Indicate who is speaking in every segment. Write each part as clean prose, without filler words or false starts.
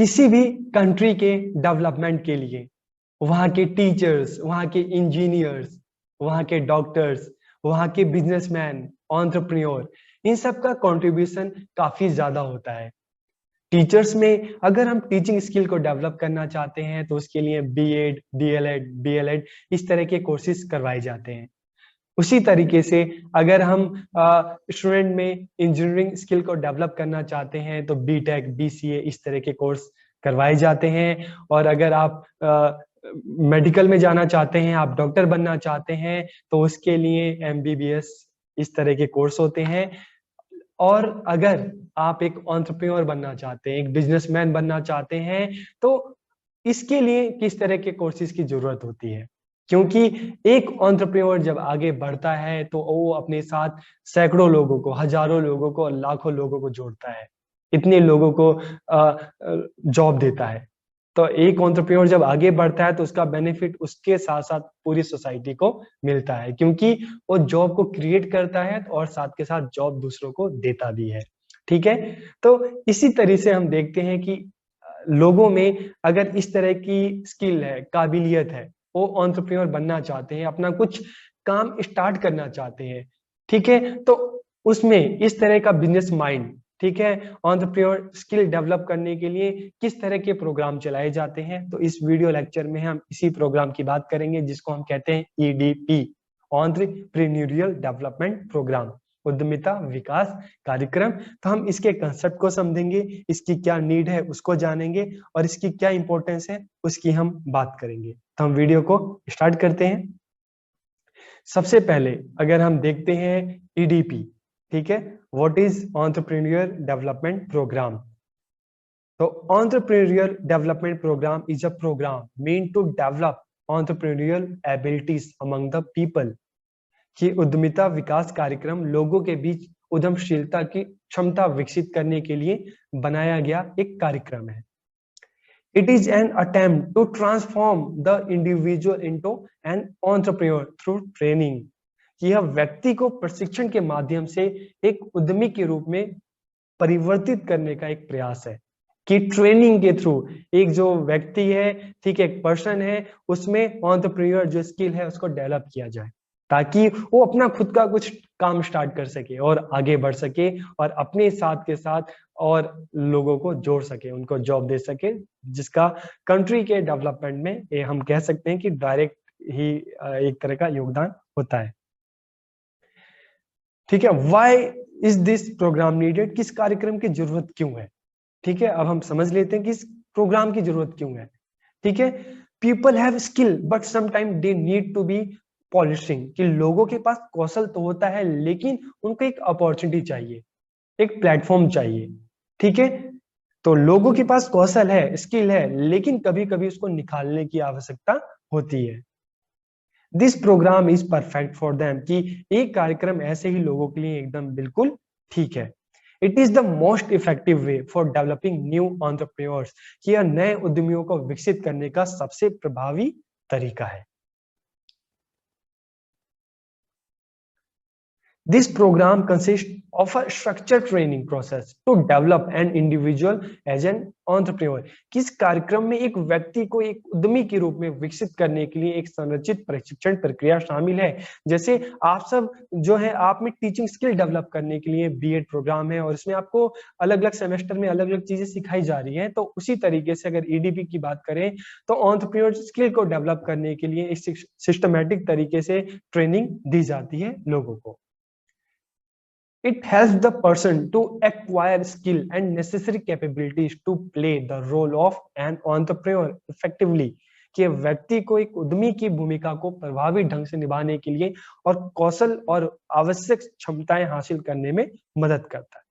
Speaker 1: किसी भी कंट्री के डेवलपमेंट के लिए वहाँ के टीचर्स, वहाँ के इंजीनियर्स, वहाँ के डॉक्टर्स, वहाँ के बिजनेसमैन, एंटरप्रेन्योर, इन सब का कंट्रीब्यूशन काफी ज्यादा होता है। टीचर्स में अगर हम टीचिंग स्किल को डेवलप करना चाहते हैं तो उसके लिए बीएड, डीएलएड, बीएलएड इस तरह के कोर्सेज करवाए जाते हैं। उसी तरीके से अगर हम स्टूडेंट में इंजीनियरिंग स्किल को डेवलप करना चाहते हैं तो बीटेक, बीसीए इस तरह के कोर्स करवाए जाते हैं। और अगर आप मेडिकल में जाना चाहते हैं, आप डॉक्टर बनना चाहते हैं, तो उसके लिए एमबीबीएस इस तरह के कोर्स होते हैं। और अगर आप एक एंटरप्रेन्योर बनना चाहते हैं, एक बिजनेसमैन बनना चाहते हैं, तो इसके लिए किस तरह के कोर्सेज की जरूरत होती है? क्योंकि एक एंटरप्रेन्योर जब आगे बढ़ता है तो वो अपने साथ सैकड़ों लोगों को, हजारों लोगों को, लाखों लोगों को जोड़ता है, इतने लोगों को जॉब देता है। तो एक एंटरप्रेन्योर जब आगे बढ़ता है तो उसका बेनिफिट उसके साथ साथ पूरी सोसाइटी को मिलता है, क्योंकि वो जॉब को क्रिएट करता है और साथ के साथ जॉब दूसरों को देता भी है। ठीक है, तो इसी तरह से हम देखते हैं कि लोगों में अगर इस तरह की स्किल है, काबिलियत है, वो एंटरप्रेन्योर बनना चाहते हैं, अपना कुछ काम स्टार्ट करना चाहते हैं, ठीक है, तो उसमें इस तरह का बिजनेस माइंड, ठीक है, एंटरप्रेन्योर स्किल डेवलप करने के लिए किस तरह के प्रोग्राम चलाए जाते हैं, तो इस वीडियो लेक्चर में हम इसी प्रोग्राम की बात करेंगे जिसको हम कहते हैं ईडीपी, एंटरप्रेन्योरियल डेवलपमेंट प्रोग्राम, उद्यमिता विकास कार्यक्रम। तो हम इसके कंसेप्ट को समझेंगे, इसकी क्या नीड है उसको जानेंगे और इसकी क्या इंपॉर्टेंस है उसकी हम बात करेंगे। तो हम वीडियो को स्टार्ट करते हैं। सबसे पहले अगर हम देखते हैं ईडीपी, ठीक है, what is entrepreneur development programme. तो entrepreneurial development programme is a programme meant to develop entrepreneurial abilities among the people। कि उद्यमिता विकास कार्यक्रम लोगों के बीच उद्यमशीलता की क्षमता विकसित करने के लिए बनाया गया एक कार्यक्रम है। It is an attempt to transform the individual into an entrepreneur through training। यह व्यक्ति को प्रशिक्षण के माध्यम से एक उद्यमी के रूप में परिवर्तित करने का एक प्रयास है कि ट्रेनिंग के थ्रू एक जो व्यक्ति है, ठीक है, एक पर्सन है, उसमें एंटरप्रेन्योर जो स्किल है उसको डेवलप किया जाए ताकि वो अपना खुद का कुछ काम स्टार्ट कर सके और आगे बढ़ सके और अपने साथ के साथ और लोगों को जोड़ सके, उनको जॉब दे सके, जिसका कंट्री के डेवलपमेंट में ये हम कह सकते हैं कि डायरेक्ट ही एक तरह का योगदान होता है। ठीक है, why is this program needed, किस कार्यक्रम की जरूरत क्यों है? ठीक है, अब हम समझ लेते हैं कि इस प्रोग्राम की जरूरत क्यों है। ठीक है, people have skill but sometime they need to be polishing, कि लोगों के पास कौशल तो होता है लेकिन उनको एक अपॉर्चुनिटी चाहिए, एक प्लेटफॉर्म चाहिए। ठीक है, तो लोगों के पास कौशल है, स्किल है, लेकिन कभी कभी उसको निकालने की आवश्यकता होती है। This program is perfect for them, कि एक कार्यक्रम ऐसे ही लोगों के लिए एकदम बिल्कुल ठीक है। It is the most effective way for developing new entrepreneurs, कि यह नए उद्यमियों को विकसित करने का सबसे प्रभावी तरीका है। This program consists of a structured training process to develop an individual as an entrepreneur। किस कार्यक्रम में एक व्यक्ति को एक उद्यमी के रूप में विकसित करने के लिए एक संरचित प्रशिक्षण प्रक्रिया शामिल है। जैसे आप सब जो है, आप में टीचिंग स्किल डेवलप करने के लिए बीएड प्रोग्राम है और इसमें आपको अलग अलग सेमेस्टर में अलग अलग चीजें सिखाई जा रही हैं, तो उसी तरीके से अगर ईडीपी की बात करें तो एंटरप्रेन्योर स्किल को डेवलप करने के लिए एक सिस्टमैटिक तरीके से ट्रेनिंग दी जाती है लोगों को। It helps the person to acquire skill and necessary capabilities to play the role of an entrepreneur effectively। कि व्यक्ति को एक उद्यमी की भूमिका को प्रभावी ढंग से निभाने के लिए और कौशल और आवश्यक क्षमताएं हासिल करने में मदद करता है।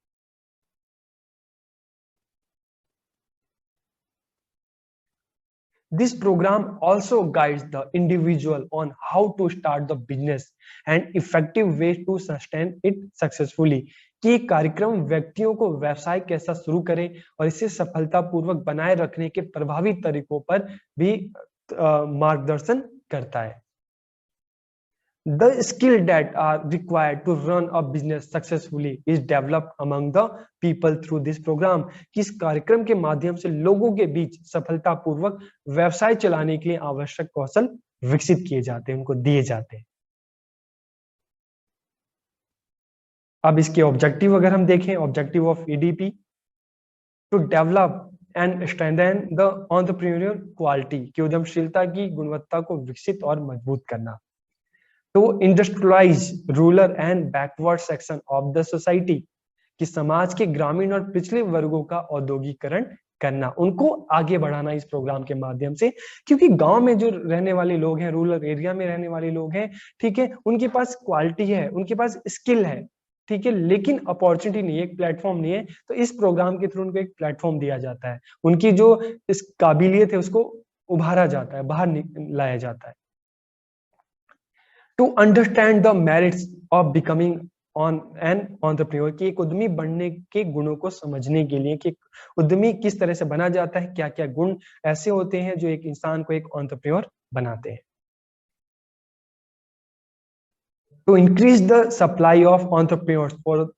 Speaker 1: This program also guides the individual on how to start the business and effective ways to sustain it successfully। कि कार्यक्रम व्यक्तियों को व्यवसाय कैसा शुरू करें और इसे सफलतापूर्वक बनाए रखने के प्रभावी तरीकों पर भी मार्गदर्शन करता है। The skill that are required to run a business successfully is developed among the people through this program। कि इस कार्यक्रम के माध्यम से लोगों के बीच सफलतापूर्वक व्यवसाय चलाने के लिए आवश्यक कौशल विकसित किए जाते हैं, उनको दिए जाते हैं। अब इसके ऑब्जेक्टिव अगर हम देखें, objective of EDP to develop and strengthen the entrepreneurial quality, कि उद्यमशीलता की गुणवत्ता को विकसित और मजबूत करना। To industrialise rural and backward section of the society, कि समाज के ग्रामीण और पिछड़े वर्गों का औद्योगिकरण करना, उनको आगे बढ़ाना इस प्रोग्राम के माध्यम से। क्योंकि गांव में जो रहने वाले लोग हैं, रूरल एरिया में रहने वाले लोग हैं, ठीक है, उनके पास क्वालिटी है, उनके पास स्किल है, ठीक है, लेकिन अपॉर्चुनिटी नहीं है, एक प्लेटफॉर्म नहीं है। तो इस प्रोग्राम के थ्रू उनको एक प्लेटफॉर्म दिया जाता है, उनकी जो इस काबिलियत है उसको उभारा जाता है, बाहर लाया जाता है। To understand the merits of becoming on an entrepreneur, कि एक उद्यमी बनने के गुणों को समझने के लिए कि उद्यमी किस तरह से बना जाता है, क्या क्या गुण ऐसे होते हैं जो एक इंसान को एक एंटरप्रेन्योर बनाते हैं। To increase the supply of entrepreneurs for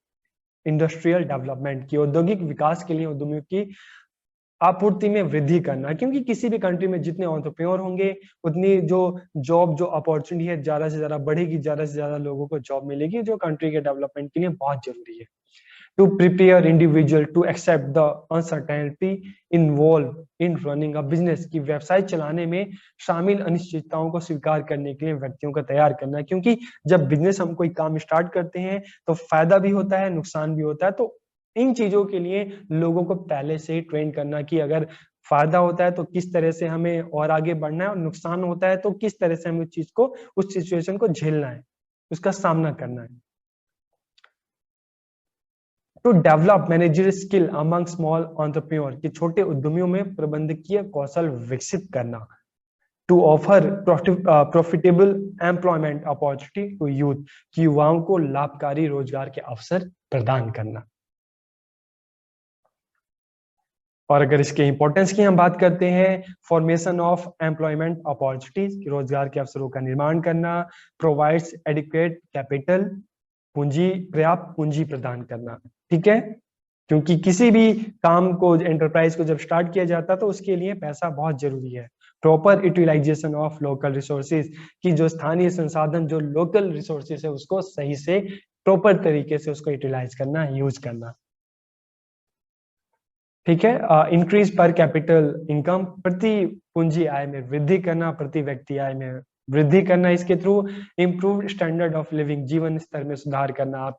Speaker 1: industrial development, की औद्योगिक विकास के लिए उद्यमियों की आपूर्ति में वृद्धि करना। क्योंकि किसी भी कंट्री में जितने एंटरप्रेन्योर होंगे उतनी जो जॉब जो अपॉर्चुनिटी है ज्यादा से ज्यादा बढ़ेगी, ज्यादा से ज्यादा लोगों को जॉब मिलेगी, जो कंट्री के डेवलपमेंट के लिए बहुत जरूरी है। To prepare individual to accept the uncertainty involve in running a business, की व्यवसाय चलाने में शामिल अनिश्चितताओं को स्वीकार करने के लिए व्यक्तियों को तैयार करना। क्योंकि जब बिजनेस हम कोई काम स्टार्ट करते हैं तो फायदा भी होता है, नुकसान भी होता है। तो इन चीजों के लिए लोगों को पहले से ही ट्रेन करना कि अगर फायदा होता है तो किस तरह से हमें और आगे बढ़ना है, और नुकसान होता है तो किस तरह से हमें चीज को, उस सिचुएशन को झेलना है, उसका सामना करना है। To develop manager skill among small entrepreneur, कि छोटे उद्यमियों में प्रबंधकीय कौशल विकसित करना। To offer profitable employment opportunity to youth, कि युवाओं को लाभकारी रोजगार के अवसर प्रदान करना। और अगर इसके इंपॉर्टेंस की हम बात करते हैं, फॉर्मेशन ऑफ एम्प्लॉयमेंट अपॉर्चुनिटीज, रोजगार के अवसरों का निर्माण करना। प्रोवाइड्स एडिक्वेट कैपिटल, पूंजी, पर्याप्त पूंजी प्रदान करना, ठीक है। क्योंकि किसी भी काम को, एंटरप्राइज को जब स्टार्ट किया जाता है तो उसके लिए पैसा बहुत जरूरी है। Proper utilisation of local resources, की जो स्थानीय संसाधन, जो लोकल रिसोर्सेज है उसको सही से प्रॉपर तरीके से उसको यूटिलाइज करना, यूज करना, ठीक है। इंक्रीज पर कैपिटल इनकम, प्रति पूंजी आय में वृद्धि करना, प्रति व्यक्ति आय में वृद्धि करना। इसके through improve standard of living, जीवन स्तर में सुधार करना।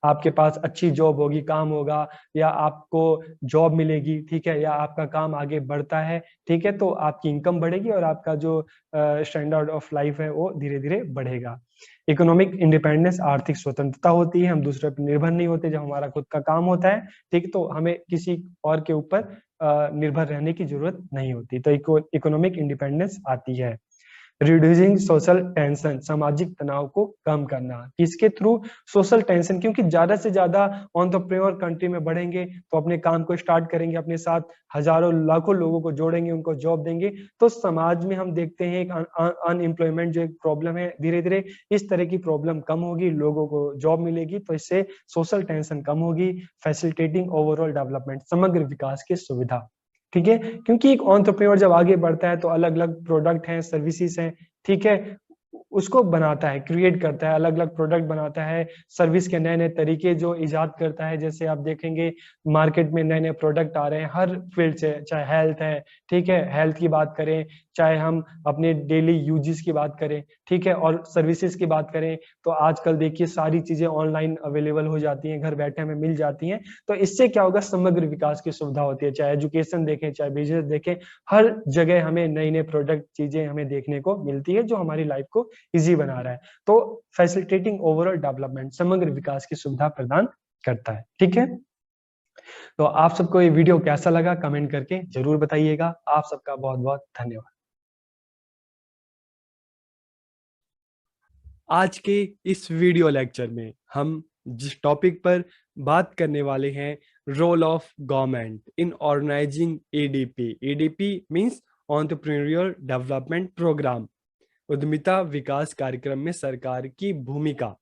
Speaker 1: आपके पास अच्छी जॉब होगी, काम होगा, या आपको जॉब मिलेगी, ठीक है, या आपका काम आगे बढ़ता है, ठीक है, तो आपकी इनकम बढ़ेगी और आपका जो स्टैंडर्ड ऑफ लाइफ है वो धीरे धीरे बढ़ेगा। इकोनॉमिक इंडिपेंडेंस, आर्थिक स्वतंत्रता होती है, हम दूसरे पर निर्भर नहीं होते जब हमारा खुद का काम होता है, ठीक, तो हमें किसी और के ऊपर निर्भर रहने की जरूरत नहीं होती, तो इकोनॉमिक इंडिपेंडेंस आती है। रिड्यूसिंग सोशल टेंशन, सामाजिक तनाव को कम करना, किसके थ्रू, सोशल टेंशन। क्योंकि ज्यादा से ज्यादा एंटरप्रेन्योर कंट्री में बढ़ेंगे तो अपने काम को स्टार्ट करेंगे, अपने साथ हजारों लाखों लोगों को जोड़ेंगे, उनको जॉब देंगे, तो समाज में हम देखते हैं एक अनएम्प्लॉयमेंट जो एक प्रॉब्लम है, धीरे धीरे इस तरह की प्रॉब्लम कम होगी, लोगों को जॉब मिलेगी, तो इससे सोशल टेंशन कम होगी। फैसिलिटेटिंग ओवरऑल डेवलपमेंट, समग्र विकास की सुविधा, ठीक है। क्योंकि एक एंटरप्रेन्योर जब आगे बढ़ता है तो अलग अलग प्रोडक्ट हैं, सर्विसेज हैं, ठीक है, उसको बनाता है, क्रिएट करता है, अलग अलग प्रोडक्ट बनाता है, सर्विस के नए नए तरीके जो इजाद करता है। जैसे आप देखेंगे मार्केट में नए नए प्रोडक्ट आ रहे हैं हर फील्ड से, चाहे हेल्थ है, ठीक है, हेल्थ की बात करें, चाहे हम अपने डेली यूजेस की बात करें, ठीक है, और सर्विसेज की बात करें, तो आजकल देखिए सारी चीजें ऑनलाइन अवेलेबल हो जाती हैं, घर बैठे हमें मिल जाती हैं। तो इससे क्या होगा, समग्र विकास की सुविधा होती है, चाहे एजुकेशन देखें, चाहे बिजनेस देखें, हर जगह हमें नई नई प्रोडक्ट चीजें हमें देखने को मिलती है जो हमारी लाइफ को इजी बना रहा है। तो फैसिलिटेटिंग ओवरऑल डेवलपमेंट, समग्र विकास की सुविधा प्रदान करता है, ठीक है। तो आप सबको ये वीडियो कैसा लगा कमेंट करके जरूर बताइएगा। आप सबका बहुत बहुत धन्यवाद। आज के इस वीडियो लेक्चर में हम जिस टॉपिक पर बात करने वाले हैं, role of government in organising EDP. EDP means entrepreneurial development program, उद्यमिता विकास कार्यक्रम में सरकार की भूमिका,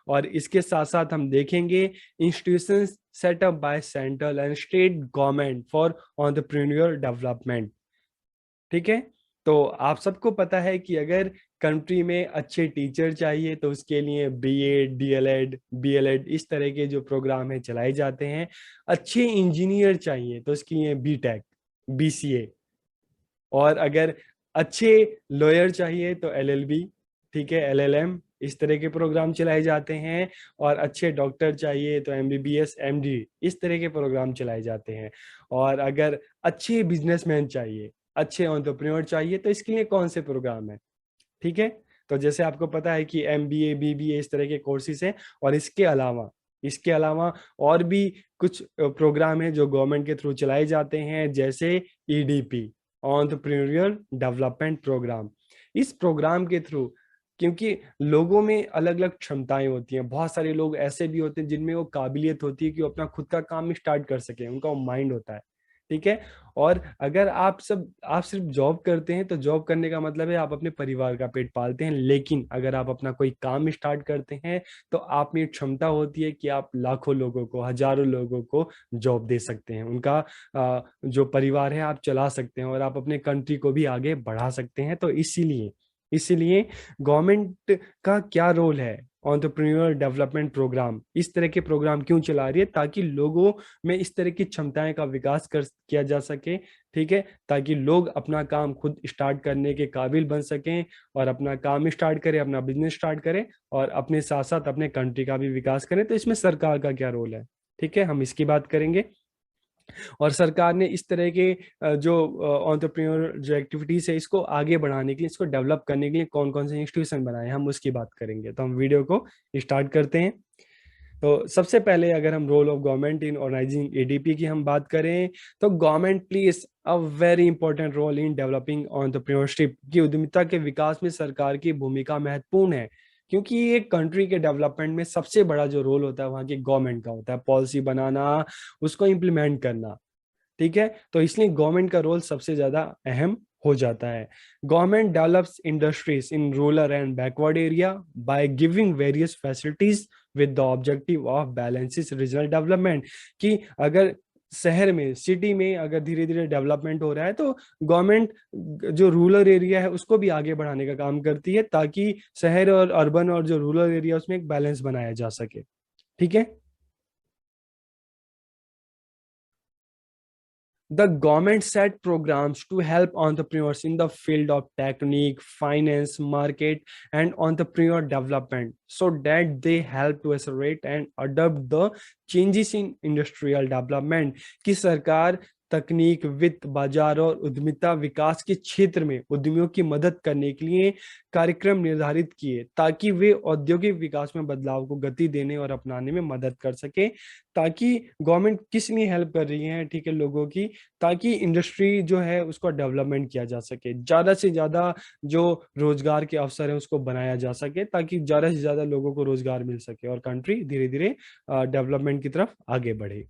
Speaker 1: और इसके साथ साथ हम देखेंगे institutions setup by central and state government for entrepreneur development. ठीक है, तो आप सबको पता है कि अगर कंट्री में अच्छे टीचर चाहिए तो उसके लिए बीएड, डीएलएड, बीएलएड इस तरह के जो प्रोग्राम है चलाए जाते हैं। अच्छे इंजीनियर चाहिए तो उसके लिए बीटेक, बीसीए, और अगर अच्छे लॉयर चाहिए तो एलएलबी, ठीक है, एलएलएम, इस तरह के प्रोग्राम चलाए जाते हैं। और अच्छे डॉक्टर चाहिए तो एमबीबीएस, एमडी, इस तरह के प्रोग्राम चलाए जाते हैं। और अगर अच्छे बिजनेसमैन चाहिए, अच्छे एंटरप्रेन्योर चाहिए तो इसके लिए कौन से प्रोग्राम है? ठीक है, तो जैसे आपको पता है कि एमबीए, बीबीए इस तरह के कोर्सेज हैं। और इसके अलावा और भी कुछ प्रोग्राम है जो गवर्नमेंट के थ्रू चलाए जाते हैं, जैसे ईडीपी, एंटरप्रेन्योरियल डेवलपमेंट प्रोग्राम। इस प्रोग्राम के थ्रू, क्योंकि लोगों में अलग अलग क्षमताएं होती हैं, बहुत सारे लोग ऐसे भी होते हैं जिनमें वो काबिलियत होती है कि वो अपना खुद का काम स्टार्ट कर सके, उनका वो माइंड होता है। ठीक है, और अगर आप सिर्फ जॉब करते हैं तो जॉब करने का मतलब है आप अपने परिवार का पेट पालते हैं। लेकिन अगर आप अपना कोई काम स्टार्ट करते हैं तो आप में क्षमता होती है कि आप लाखों लोगों को, हजारों लोगों को जॉब दे सकते हैं, उनका जो परिवार है आप चला सकते हैं, और आप अपने कंट्री को भी आगे बढ़ा सकते हैं। तो इसीलिए गवर्नमेंट का क्या रोल है? एंटरप्रेन्योर डेवलपमेंट प्रोग्राम इस तरह के प्रोग्राम क्यों चला रही है? ताकि लोगों में इस तरह की क्षमताएं का विकास किया जा सके। ठीक है, ताकि लोग अपना काम खुद स्टार्ट करने के काबिल बन सकें, और अपना काम स्टार्ट करें, अपना बिजनेस स्टार्ट करें, और अपने साथ साथ अपने कंट्री का भी विकास करें। तो इसमें सरकार का क्या रोल है? ठीक है, हम इसकी बात करेंगे। और सरकार ने इस तरह के जो एंटरप्रेन्योर जो एक्टिविटीज है इसको आगे बढ़ाने के लिए, इसको डेवलप करने के लिए कौन कौन से इंस्टीट्यूशन बनाए, हम उसकी बात करेंगे। तो हम वीडियो को स्टार्ट करते हैं। तो सबसे पहले अगर हम role of government in organising EDP की हम बात करें, तो government plays a very important role in developing entrepreneurship, की उद्यमिता के विकास में सरकार की भूमिका महत्वपूर्ण है। क्योंकि एक कंट्री के डेवलपमेंट में सबसे बड़ा जो रोल होता है वहाँ की गवर्नमेंट का होता है, पॉलिसी बनाना, उसको इम्प्लीमेंट करना। ठीक है, तो इसलिए गवर्नमेंट का रोल सबसे ज्यादा अहम हो जाता है। Government develops industries in rural and backward area by giving various facilities with the objective of balances regional development. कि अगर शहर में, सिटी में अगर धीरे धीरे डेवलपमेंट हो रहा है तो गवर्नमेंट जो रूरल एरिया है उसको भी आगे बढ़ाने का काम करती है, ताकि शहर और अर्बन और जो रूरल एरिया उसमें एक बैलेंस बनाया जा सके। ठीक है, the government set programs to help entrepreneurs in the field of technique, finance, market, and entrepreneur development, so that they help to accelerate and adopt the changes in industrial development। कि सरकार तकनीक, वित्त, बाजार और उद्यमिता विकास के क्षेत्र में उद्यमियों की मदद करने के लिए कार्यक्रम निर्धारित किए, ताकि वे औद्योगिक विकास में बदलाव को गति देने और अपनाने में मदद कर सके। ताकि गवर्नमेंट किस लिए हेल्प कर रही है? ठीक है, लोगों की, ताकि इंडस्ट्री जो है उसको डेवलपमेंट किया जा सके, ज्यादा से ज्यादा जो रोजगार के अवसर है उसको बनाया जा सके, ताकि ज्यादा से ज्यादा लोगों को रोजगार मिल सके और कंट्री धीरे धीरे डेवलपमेंट की तरफ आगे बढ़े।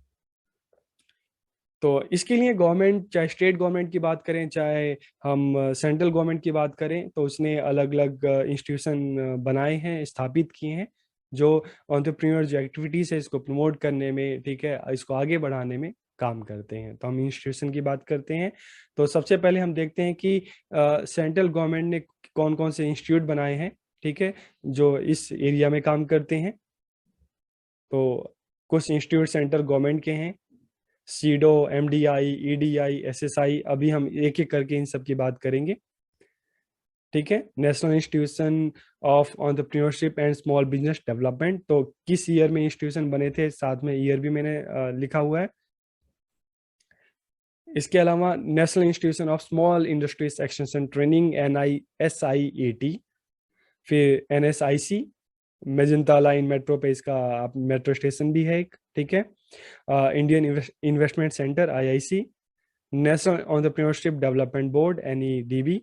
Speaker 1: तो इसके लिए गवर्नमेंट, चाहे स्टेट गवर्नमेंट की बात करें, चाहे हम सेंट्रल गवर्नमेंट की बात करें, तो उसने अलग अलग इंस्टीट्यूशन बनाए हैं, स्थापित किए हैं, जो एंटरप्रेन्योर जो एक्टिविटीज है इसको प्रमोट करने में, ठीक है, इसको आगे बढ़ाने में काम करते हैं। तो हम इंस्टीट्यूशन की बात करते हैं। तो सबसे पहले हम देखते हैं कि सेंट्रल गवर्नमेंट ने कौन कौन से इंस्टीट्यूट बनाए हैं, ठीक है, जो इस एरिया में काम करते हैं। तो कुछ इंस्टीट्यूट सेंट्रल गवर्नमेंट के हैं, सीडो, एमडीआई, ईडीआई, एसएसआई। अभी हम एक एक करके इन सब की बात करेंगे। ठीक है, national institution of entrepreneurship and small business development, तो किस ईयर में इंस्टीट्यूशन बने थे, साथ में ईयर भी मैंने लिखा हुआ है। इसके अलावा national institution of small industries extension training, NISIAT, फिर NSIC, मेजेंटा लाइन मेट्रो पे इसका मेट्रो स्टेशन भी है एक। ठीक है, Indian investment centre, IIC, national entrepreneurship development board, NEDB,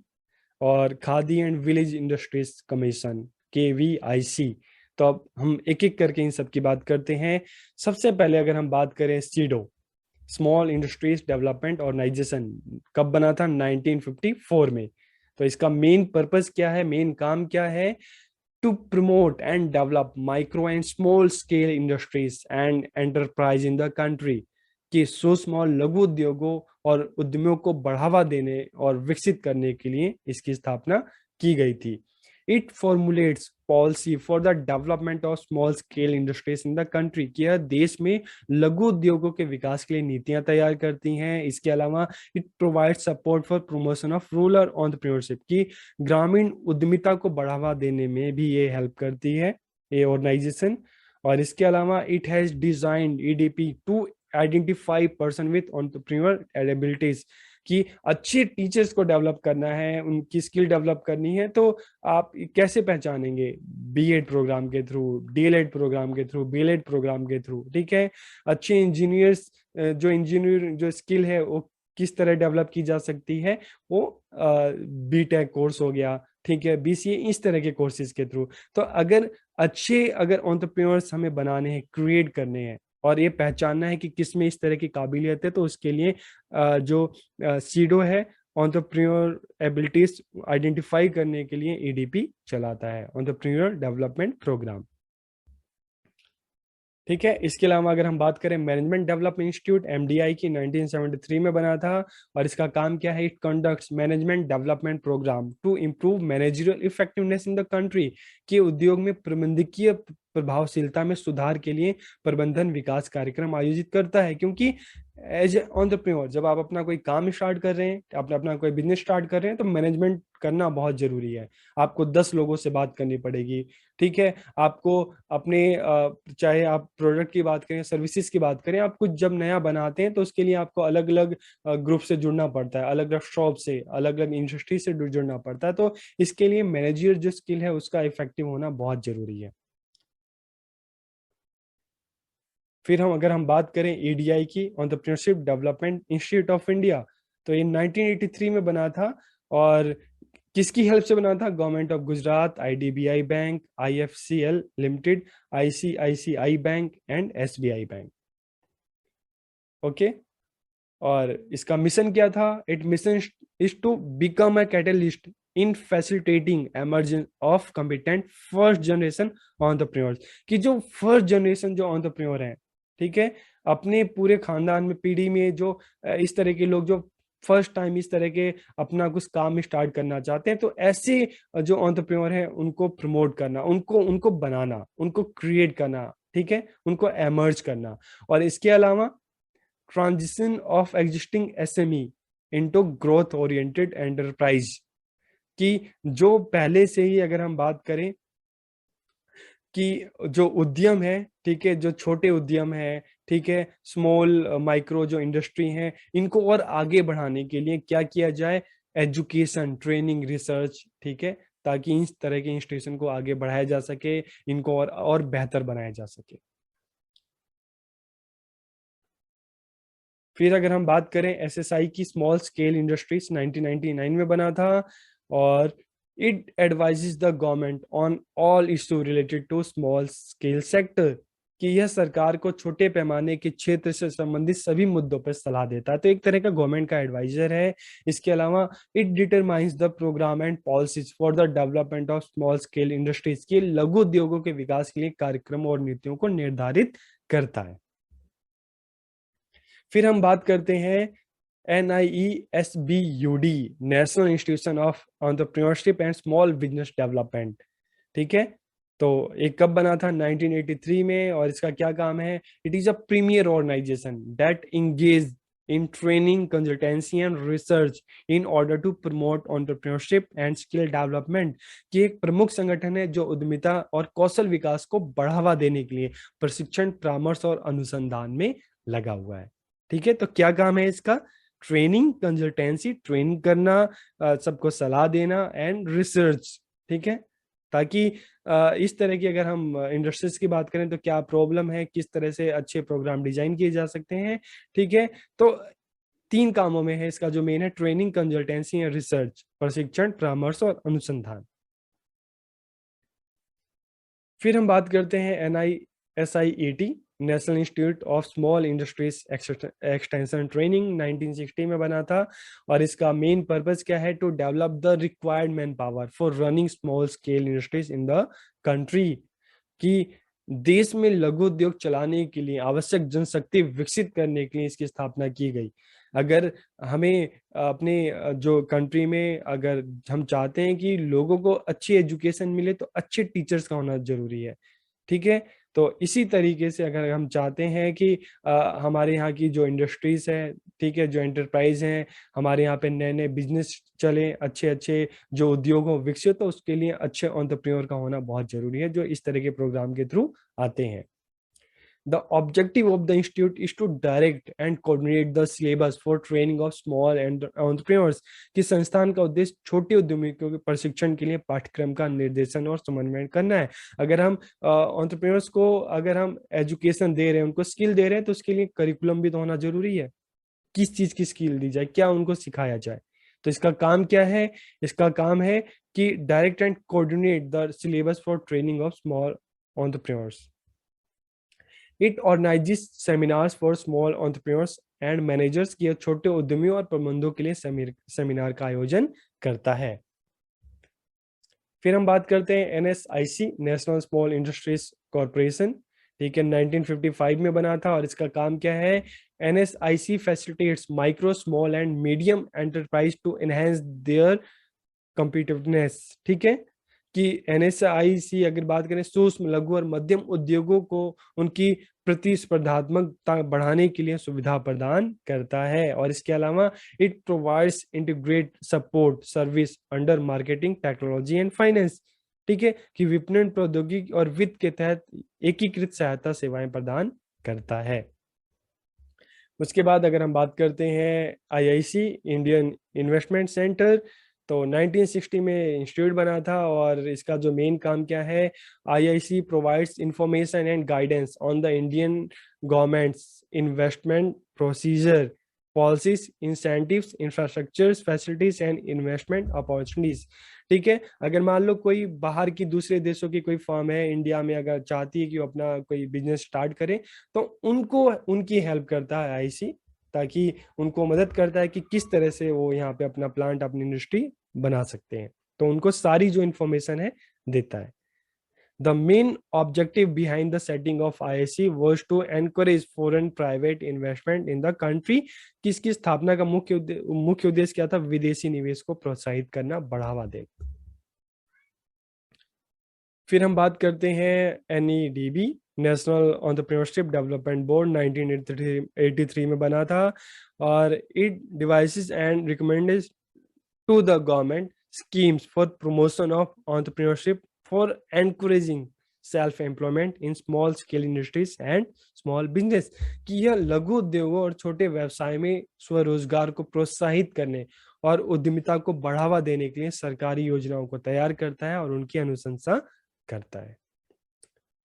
Speaker 1: और khadi and village industries commission, KVIC। तो अब हम एक एक करके इन सब की बात करते हैं। सबसे पहले अगर हम बात करें SIDO, small industries development organisation, कब बना था? 1954 में। तो इसका मेन पर्पस क्या है, मेन काम क्या है? To promote and develop micro and small scale industries and enterprise in the country, कि सूक्ष्म और लघु उद्योगों और उद्यमियों को बढ़ावा देने और विकसित करने के लिए इसकी स्थापना की गई थी। It formulates policy for the development of small scale industries in the country, कि यह देश में लघु उद्योगों के विकास के लिए नीतियां तैयार करती हैं। इसके अलावा it provide support for promotion of rural entrepreneurship, की ग्रामीण उद्यमिता को बढ़ावा देने में भी ये हेल्प करती है ये ऑर्गेनाइजेशन। और इसके अलावा it has designed EDP to identify person with entrepreneur abilities, कि अच्छे टीचर्स को डेवलप करना है, उनकी स्किल डेवलप करनी है, तो आप कैसे पहचानेंगे? बीएड प्रोग्राम के थ्रू, डीएलएड प्रोग्राम के थ्रू, बीएलएड प्रोग्राम के थ्रू, ठीक है। अच्छे इंजीनियर्स, जो इंजीनियर जो स्किल है वो किस तरह डेवलप की जा सकती है? वो बीटेक कोर्स हो गया, ठीक है, बीसीए, इस तरह के कोर्सेज के थ्रू। तो अगर एंटरप्रेन्योर्स हमें बनाने हैं, क्रिएट करने हैं, और ये पहचानना है कि किस में इस तरह की काबिलियत है, तो उसके लिए जो सीडो है, एंटरप्रेन्योर एबिलिटीज आइडेंटिफाई करने के लिए ईडीपी चलाता है, एंटरप्रेन्योर डेवलपमेंट प्रोग्राम, ठीक है। इसके अलावा अगर हम बात करें मैनेजमेंट डेवलपमेंट इंस्टीट्यूट एमडीआई की, 1973 में बना था, और इसका काम क्या है? It conducts management development program to improve managerial effectiveness in the country, कि उद्योग में प्रबंधकीय प्रभावशीलता में सुधार के लिए प्रबंधन विकास कार्यक्रम आयोजित करता है। क्योंकि एज एंटरप्रेन्योर जब आप अपना कोई काम स्टार्ट कर रहे हैं, अपना अपना कोई बिजनेस स्टार्ट कर रहे हैं, तो मैनेजमेंट करना बहुत जरूरी है। आपको 10 लोगों से बात करनी पड़ेगी, ठीक है। आपको अपने चाहे आप प्रोडक्ट की बात करें, सर्विसेज की बात करें, आप कुछ जब नया बनाते हैं तो उसके लिए आपको अलग अलग ग्रुप से जुड़ना पड़ता है, अलग अलग शॉप से, अलग अलग इंडस्ट्री से जुड़ना पड़ता है। तो इसके लिए मैनेजर जो स्किल है उसका इफेक्टिव होना बहुत जरूरी है। फिर अगर हम बात करें ईडीआई की, entrepreneurship development institute of India, तो ये 1983 में बना था, और किसकी हेल्प से बना था? Government of Gujarat, IDBI bank, IFCL limited, ICICI bank and SBI bank, okay. और इसका मिशन क्या था? It mission is to become a catalyst in facilitating emergence of competent first generation entrepreneurs, कि जो फर्स्ट जनरेशन जो एंटरप्रेन्योर हैं, ठीक है, अपने पूरे खानदान में, पीढ़ी में जो इस तरह के लोग जो फर्स्ट टाइम इस तरह के अपना कुछ काम स्टार्ट करना चाहते हैं, तो ऐसे जो एंटरप्रेन्योर हैं उनको प्रमोट करना, उनको उनको बनाना, उनको क्रिएट करना, ठीक है, उनको एमर्ज करना। और इसके अलावा transition of existing SME into growth oriented enterprise, कि जो पहले से ही अगर हम बात करें कि जो उद्यम है, ठीक है, जो छोटे उद्यम है, ठीक है, स्मॉल माइक्रो जो इंडस्ट्री है, इनको और आगे बढ़ाने के लिए क्या किया जाए? एजुकेशन, ट्रेनिंग, रिसर्च, ठीक है, ताकि इस तरह के इंस्टीट्यूशन को आगे बढ़ाया जा सके, इनको और बेहतर बनाया जा सके। फिर अगर हम बात करें एसएसआई की, स्मॉल स्केल इंडस्ट्रीज, 1999 में बना था, और it advises the government on all issue related to small scale sector, कि यह सरकार को छोटे पैमाने के क्षेत्र से संबंधित सभी मुद्दों पर सलाह देता है। तो एक तरह का गवर्नमेंट का एडवाइजर है। इसके अलावा it determines the program and policies for the development of small scale industries, के लघु उद्योगों के विकास के लिए कार्यक्रम और नीतियों को निर्धारित करता है। फिर हम बात करते हैं NIESBUD, national institution of entrepreneurship and small business development, ठीक है। तो ये कब बना था? 1983 में। और इसका क्या काम है? It is a premier organisation that engage in training, consultancy and research in order to promote entrepreneurship and skill development, कि एक प्रमुख संगठन है जो उद्यमिता और कौशल विकास को बढ़ावा देने के लिए प्रशिक्षण, परामर्श और अनुसंधान में लगा हुआ है, ठीक है। तो क्या काम है इसका? ट्रेनिंग, कंसल्टेंसी, ट्रेन करना, सबको सलाह देना, एंड रिसर्च, ठीक है, ताकि इस तरह की अगर हम इंडस्ट्रीज की बात करें तो क्या प्रॉब्लम है, किस तरह से अच्छे प्रोग्राम डिजाइन किए जा सकते हैं, ठीक है। तो 3 कामों में है इसका जो मेन है: ट्रेनिंग, कंसल्टेंसी या रिसर्च, प्रशिक्षण, परामर्श और अनुसंधान। फिर हम बात करते हैं NISIAT, national institute of small industries extension training 1960 में बना था, और इसका मेन पर्पस क्या है? To develop the required manpower for running small scale industries in the country, कि देश में लघु उद्योग चलाने के लिए आवश्यक जनशक्ति विकसित करने के लिए इसकी स्थापना की गई। अगर हमें अपने जो कंट्री में अगर हम चाहते हैं कि लोगों को अच्छी एजुकेशन मिले तो अच्छे टीचर्स का होना जरूरी है, ठीक है। तो इसी तरीके से अगर हम चाहते हैं कि हमारे यहाँ की जो इंडस्ट्रीज है, ठीक है, जो एंटरप्राइज हैं, हमारे यहाँ पे नए नए बिजनेस चले, अच्छे अच्छे जो उद्योग हो विकसित, तो उसके लिए अच्छे एंटरप्रेन्योर का होना बहुत जरूरी है, जो इस तरह के प्रोग्राम के थ्रू आते हैं। The objective of the institute is to direct and coordinate the syllabus for training of small and entrepreneurs, कि संस्थान का उद्देश्य छोटे उद्यमियों के प्रशिक्षण के लिए पाठ्यक्रम का निर्देशन और समन्वय करना है। अगर हम एंटरप्रेन्योर्स को अगर हम एजुकेशन दे रहे हैं, उनको स्किल दे रहे हैं, तो उसके लिए करिकुलम भी तो होना जरूरी है। किस चीज की स्किल दी जाए, क्या उनको सिखाया जाए, तो इसका काम क्या है? इसका काम है कि direct and coordinate the syllabus for training of small entrepreneurs. It organises seminars for small entrepreneurs and managers, की छोटे उद्यमियों और प्रबंधकों के लिए सेमिनार का आयोजन करता है। फिर हम बात करते हैं NSIC, national small industries corporation, ठीक है, 1955 में बना था, और इसका काम क्या है? NSIC facilitates micro small and medium enterprise to enhance their competitiveness, ठीक है, कि NSIC अगर बात करें सूक्ष्म लघु और मध्यम उद्योगों को उनकी प्रतिस्पर्धात्मकता बढ़ाने के लिए सुविधा प्रदान करता है। और इसके अलावा it provides integrate support service under marketing technology and finance, ठीक है, कि विपणन प्रौद्योगिकी और वित्त के तहत एकीकृत सहायता सेवाएं प्रदान करता है। उसके बाद अगर हम बात करते हैं IIC, इंडियन इन्वेस्टमेंट सेंटर, तो 1960 में इंस्टीट्यूट बना था, और इसका जो मेन काम क्या है? IIC provides information and guidance on the Indian governments investment procedure, policies, incentives, infrastructures, facilities and investment opportunities, ठीक है। अगर मान लो कोई बाहर की दूसरे देशों की कोई फर्म है इंडिया में, अगर चाहती है कि वो अपना कोई बिजनेस स्टार्ट करे, तो उनको उनकी हेल्प करता है IIC, ताकि उनको मदद करता है कि किस तरह से वो यहाँ पे अपना प्लांट, अपनी इंडस्ट्री बना सकते हैं, तो उनको सारी जो इंफॉर्मेशन है देता है। The main objective behind the setting of IIC was to encourage foreign private investment in the country, किसकी स्थापना का मुख्य उद्देश्य क्या था? विदेशी निवेश को प्रोत्साहित करना, बढ़ावा देना। फिर हम बात करते हैं NEDB, national entrepreneurship development board, 1983 में बना था, और it devises and recommended to the government schemes for promotion of entrepreneurship for encouraging self employment in small scale industries and small business, कि यह लघु उद्योगों और छोटे व्यवसाय में स्वरोजगार को प्रोत्साहित करने और उद्यमिता को बढ़ावा देने के लिए सरकारी योजनाओं को तैयार करता है और उनकी अनुशंसा करता है,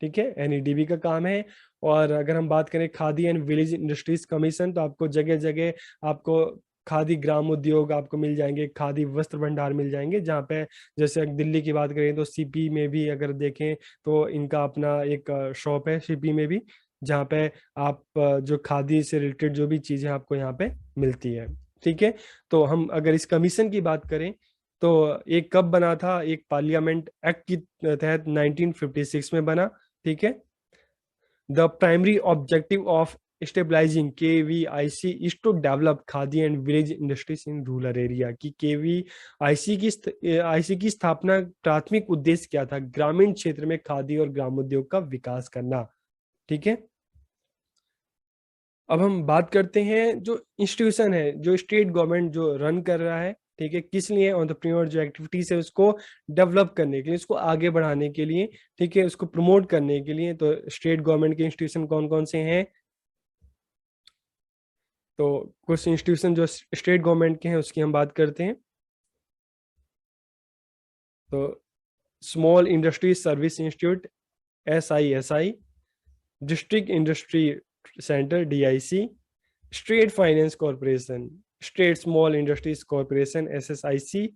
Speaker 1: ठीक है, NEDB का काम है। और अगर हम बात करें khadi and village industries commission, तो आपको जगह जगह आपको खादी ग्राम उद्योग आपको मिल जाएंगे, खादी वस्त्र भंडार मिल जाएंगे, जहाँ पे जैसे दिल्ली की बात करें तो CP में भी अगर देखें तो इनका अपना एक शॉप है CP में भी, जहाँ पे आप जो खादी से रिलेटेड जो भी चीजें आपको यहाँ पे मिलती है, ठीक है। तो हम अगर इस कमीशन की बात करें तो एक कब बना था? एक पार्लियामेंट एक्ट की तहत 1956 में बना, ठीक है। The primary objective of stabilising KVIC is to develop khadi and village industries in rural area, की KVIC की स्थापना प्राथमिक उद्देश्य क्या था? ग्रामीण क्षेत्र में खादी और ग्रामोद्योग का विकास करना, ठीक है। अब हम बात करते हैं जो इंस्टीट्यूशन है, जो स्टेट गवर्नमेंट जो रन कर रहा है, ठीक है, किस लिए? एंटरप्रेन्योर जो एक्टिविटीज है उसको डेवलप करने के लिए, उसको आगे बढ़ाने के लिए, ठीक है, उसको प्रमोट करने के लिए। तो स्टेट गवर्नमेंट के इंस्टीट्यूशन कौन कौन से हैं? तो कुछ इंस्टीट्यूशन जो स्टेट गवर्नमेंट के हैं उसकी हम बात करते हैं। तो small industry service institute SISI, district industry centre DIC, state finance corporation, state small industries corporation SSIC,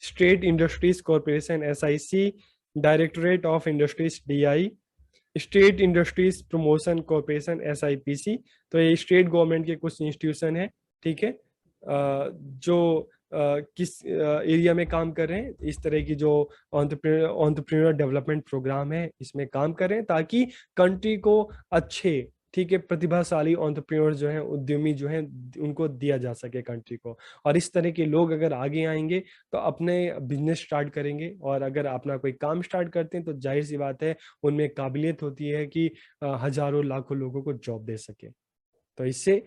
Speaker 1: state industries corporation SIC, directorate of industries DI,
Speaker 2: state industries promotion corporation, SIPC। तो ये स्टेट गवर्नमेंट के कुछ institution है, ठीक है, जो किस area में काम कर रहे हैं, इस तरह की जो एंटरप्रेन्योर डेवलपमेंट प्रोग्राम है इसमें काम कर रहे हैं, ताकि कंट्री को अच्छे, ठीक है, प्रतिभाशाली एंटरप्रेन्योर जो हैं, उद्यमी जो हैं, उनको दिया जा सके कंट्री को। और इस तरह के लोग अगर आगे आएंगे तो अपने बिजनेस स्टार्ट करेंगे, और अगर अपना कोई काम स्टार्ट करते हैं तो जाहिर सी बात है उनमें काबिलियत होती है कि हजारों लाखों लोगों को जॉब दे सके। तो इससे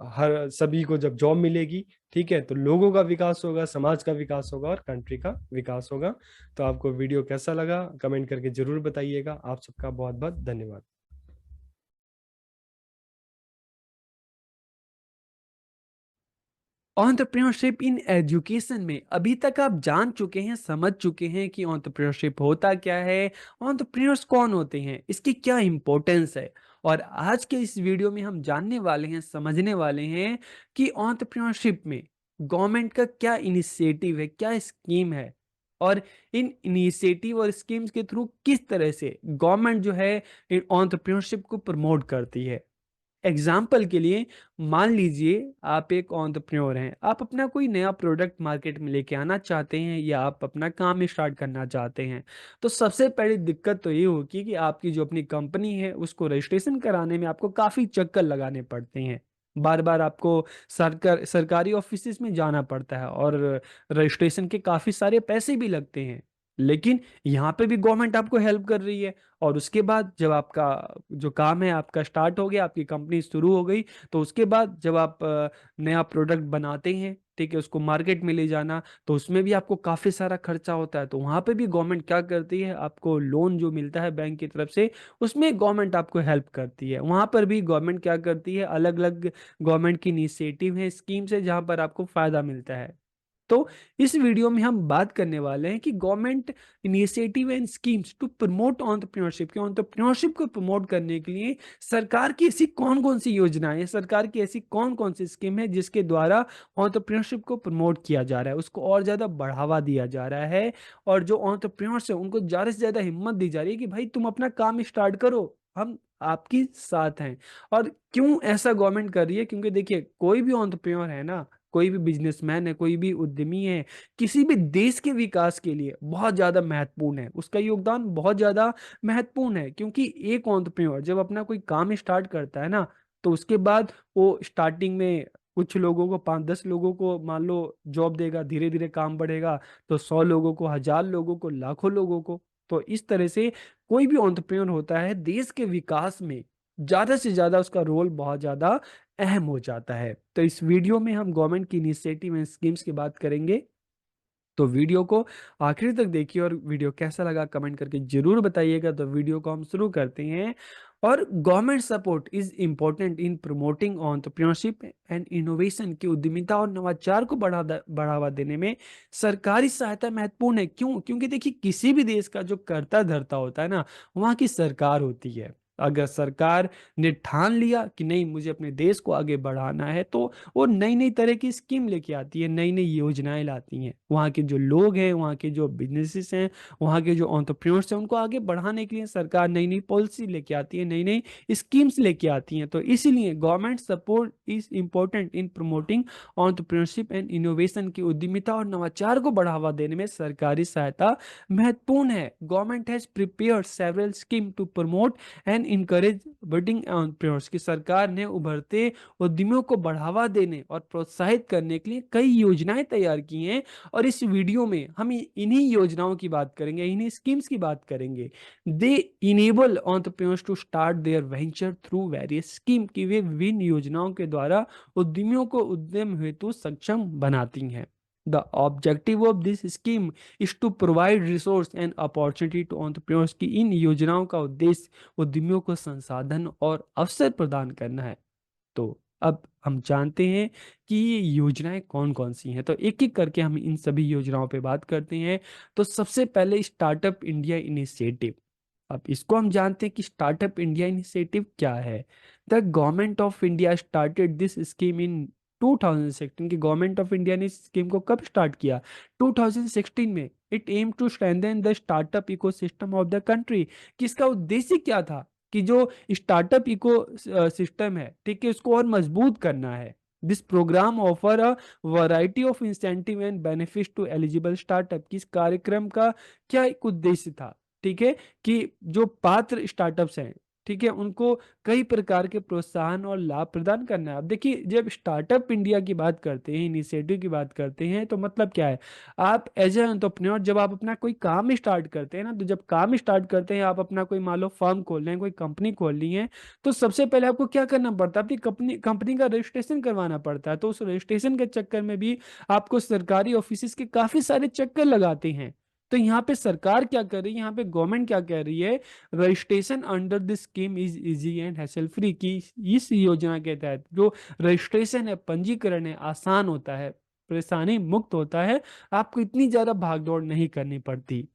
Speaker 2: हर सभी को जब जॉब मिलेगी, ठीक है, तो लोगों का विकास होगा, समाज का विकास होगा और कंट्री का विकास होगा। तो आपको वीडियो कैसा लगा कमेंट करके जरूर बताइएगा। आप सबका बहुत बहुत धन्यवाद।
Speaker 3: एंटरप्रेन्योरशिप इन एजुकेशन में अभी तक आप जान चुके हैं, समझ चुके हैं कि एंटरप्रेन्योरशिप होता क्या है, एंटरप्रेन्योर्स कौन होते हैं, इसकी क्या इंपॉर्टेंस है। और आज के इस वीडियो में हम जानने वाले हैं, समझने वाले हैं कि एंटरप्रेन्योरशिप में गवर्नमेंट का क्या इनिशिएटिव है, क्या स्कीम है, और इन इनिशिएटिव और स्कीम्स के थ्रू किस तरह से गवर्नमेंट जो है एंटरप्रेन्योरशिप को प्रमोट करती है। एग्जाम्पल के लिए मान लीजिए आप एक एंटरप्रेन्योर हैं, आप अपना कोई नया प्रोडक्ट मार्केट में लेके आना चाहते हैं या आप अपना काम स्टार्ट करना चाहते हैं। तो सबसे पहली दिक्कत तो ये होगी कि आपकी जो अपनी कंपनी है उसको रजिस्ट्रेशन कराने में आपको काफ़ी चक्कर लगाने पड़ते हैं। बार बार आपको सरकारी ऑफिस में जाना पड़ता है और रजिस्ट्रेशन के काफ़ी सारे पैसे भी लगते हैं। लेकिन यहाँ पे भी गवर्नमेंट आपको हेल्प कर रही है। और उसके बाद जब आपका जो काम है आपका स्टार्ट हो गया, आपकी कंपनी शुरू हो गई, तो उसके बाद जब आप नया प्रोडक्ट बनाते हैं, ठीक है, उसको मार्केट में ले जाना, तो उसमें भी आपको काफ़ी सारा खर्चा होता है। तो वहाँ पे भी गवर्नमेंट क्या करती है, आपको लोन जो मिलता है बैंक की तरफ से, उसमें गवर्नमेंट आपको हेल्प करती है। वहाँ पर भी गवर्नमेंट क्या करती है, अलग अलग गवर्नमेंट की इनिशिएटिव है, स्कीम्स है, जहाँ पर आपको फायदा मिलता है। तो इस वीडियो में हम बात करने वाले हैं कि government initiative and schemes to promote entrepreneurship, के एंटरप्रेन्योरशिप को प्रमोट करने के लिए सरकार की ऐसी कौन कौन सी योजनाएं हैं, सरकार की ऐसी कौन कौन सी स्कीम है जिसके द्वारा एंटरप्रेन्योरशिप को प्रमोट किया जा रहा है, उसको और ज्यादा बढ़ावा दिया जा रहा है। और जो एंटरप्रेन्योर्स है उनको ज्यादा से ज्यादा हिम्मत दी जा रही है कि भाई तुम अपना काम स्टार्ट करो, हम आपकी साथ हैं। और क्यों ऐसा गवर्नमेंट कर रही है, क्योंकि देखिए कोई भी एंटरप्रेन्योर है ना, कोई भी बिजनेसमैन है, कोई भी उद्यमी है, किसी भी देश के विकास के लिए बहुत ज्यादा महत्वपूर्ण है, उसका योगदान बहुत ज्यादा महत्वपूर्ण है। क्योंकि एक एंटरप्रेन्योर जब अपना कोई काम स्टार्ट करता है ना, तो उसके बाद वो स्टार्टिंग में कुछ लोगों को, 5-10 लोगों को मान लो जॉब देगा, धीरे धीरे काम बढ़ेगा तो 100 लोगों को, 1000 लोगों को, लाखों लोगों को। तो इस तरह से कोई भी एंटरप्रेन्योर होता है देश के विकास में ज्यादा से ज्यादा उसका रोल बहुत ज्यादा अहम हो जाता है। तो इस वीडियो में हम गवर्नमेंट की इनिशिएटिव एंड स्कीम्स की बात करेंगे। तो वीडियो को आखिर तक देखिए और वीडियो कैसा लगा कमेंट करके जरूर बताइएगा। तो वीडियो को हम शुरू करते हैं। और government support is important in promoting entrepreneurship and innovation, की उद्यमिता और नवाचार को बढ़ावा देने में सरकारी सहायता महत्वपूर्ण है। क्यों? क्योंकि देखिए किसी भी देश का जो कर्ता धर्ता होता है ना, वहाँ की सरकार होती है। अगर सरकार ने ठान लिया कि नहीं मुझे अपने देश को आगे बढ़ाना है, तो वो नई नई तरह की स्कीम लेके आती है, नई नई योजनाएं लाती हैं। वहाँ के जो लोग हैं, वहाँ के जो बिजनेसेस हैं, वहाँ के जो एंटरप्रेन्योर्स हैं, उनको आगे बढ़ाने के लिए सरकार नई नई पॉलिसी लेके आती है, नई नई स्कीम्स लेके आती हैं। तो इसीलिए government support is important in promoting entrepreneurship and innovation, की उद्यमिता और नवाचार को बढ़ावा देने में सरकारी सहायता महत्वपूर्ण है। Government has prepared several scheme to promote and encourage budding entrepreneurs, की सरकार ने उभरते उद्यमियों को बढ़ावा देने और प्रोत्साहित करने के लिए कई योजनाएं तैयार की हैं। और इस वीडियो में हम इन्हीं योजनाओं की बात करेंगे, इन्हीं स्कीम्स की बात करेंगे। They enable entrepreneurs to start their venture through various scheme, की वे विभिन्न योजनाओं के द्वारा उद्यमियों को उद्यम हेतु सक्षम बनाती हैं। The objective of this scheme is to provide resource and opportunity to entrepreneurs, की इन योजनाओं का उद्देश्य उद्यमियों को संसाधन और अवसर प्रदान करना है। तो अब हम जानते हैं कि ये योजनाएं कौन कौन सी हैं, तो एक एक करके हम इन सभी योजनाओं पे बात करते हैं। तो सबसे पहले स्टार्टअप इंडिया इनिशिएटिव। अब इसको हम जानते हैं कि स्टार्टअप इंडिया इनिशिएटिव क्या है। The government of India started this scheme in 2016, की गवर्नमेंट ऑफ इंडिया ने इस स्कीम को कब स्टार्ट किया? 2016 में। It aim to strengthen the startup ecosystem of the country. कि इसका उद्देश्य क्या था कि जो स्टार्टअप इको सिस्टम है, ठीक है, उसको और मजबूत करना है। This program offer a variety of incentive and benefits to eligible startup. किस कार्यक्रम का क्या एक उद्देश्य था, ठीक है, कि जो पात्र स्टार्टअप्स हैं, ठीक है, उनको कई प्रकार के प्रोत्साहन और लाभ प्रदान करना है। अब देखिए, जब स्टार्टअप इंडिया की बात करते हैं, इनिशिएटिव की बात करते हैं, तो मतलब क्या है, आप एज ए एंटरप्रेन्योर जब आप अपना कोई काम स्टार्ट करते हैं ना, तो जब काम स्टार्ट करते हैं, आप अपना कोई मान लो फर्म खोल रहे हैं, कोई कंपनी खोल ली है, तो सबसे पहले आपको क्या करना पड़ता है, अपनी कंपनी कंपनी का रजिस्ट्रेशन करवाना पड़ता है। तो उस रजिस्ट्रेशन के चक्कर में भी आपको सरकारी ऑफिस के काफी सारे चक्कर लगाते हैं। तो यहाँ पे सरकार क्या कर रही है, यहाँ पे गवर्नमेंट क्या कह रही है, registration under this scheme is easy and hassle free. की इस योजना के तहत जो रजिस्ट्रेशन है, पंजीकरण है, आसान होता है, परेशानी मुक्त होता है, आपको इतनी ज्यादा भागदौड़ नहीं करनी पड़ती।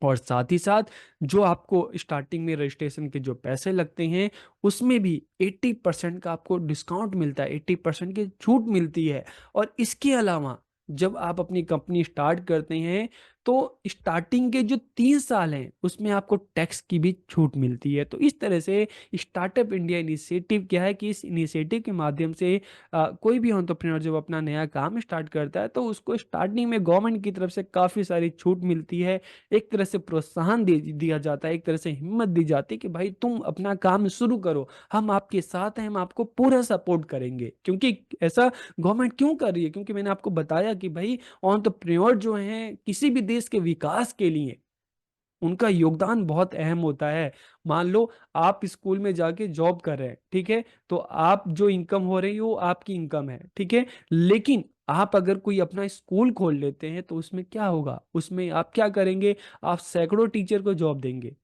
Speaker 3: और साथ ही साथ जो आपको स्टार्टिंग में रजिस्ट्रेशन के जो पैसे लगते हैं, उसमें भी 80% का आपको डिस्काउंट मिलता है, 80% की छूट मिलती है। और इसके अलावा जब आप अपनी कंपनी स्टार्ट करते हैं, तो स्टार्टिंग के जो 3 साल हैं, उसमें आपको टैक्स की भी छूट मिलती है। तो इस तरह से स्टार्टअप इंडिया इनिशिएटिव क्या है कि इस इनिशिएटिव के माध्यम से कोई भी एंटरप्रेन्योर जब अपना नया काम स्टार्ट करता है, तो उसको स्टार्टिंग में गवर्नमेंट की तरफ से काफ़ी सारी छूट मिलती है। एक तरह से प्रोत्साहन दे दिया जाता है, एक तरह से हिम्मत दी जाती है कि भाई तुम अपना काम शुरू करो, हम आपके साथ हैं, हम आपको पूरा सपोर्ट करेंगे। क्योंकि ऐसा गवर्नमेंट क्यों कर रही है, क्योंकि मैंने आपको बताया कि भाई एंटरप्रेन्योर जो हैं, किसी भी देश के विकास के लिए उनका योगदान बहुत अहम होता है। मान लो आप स्कूल में जाके जॉब कर रहे हैं, ठीक है, तो आप जो इनकम हो रही है वो आपकी इनकम है, ठीक है, लेकिन आप अगर कोई अपना स्कूल खोल लेते हैं, तो उसमें क्या होगा, उसमें आप क्या करेंगे, आप सैकड़ों टीचर को जॉब देंगे।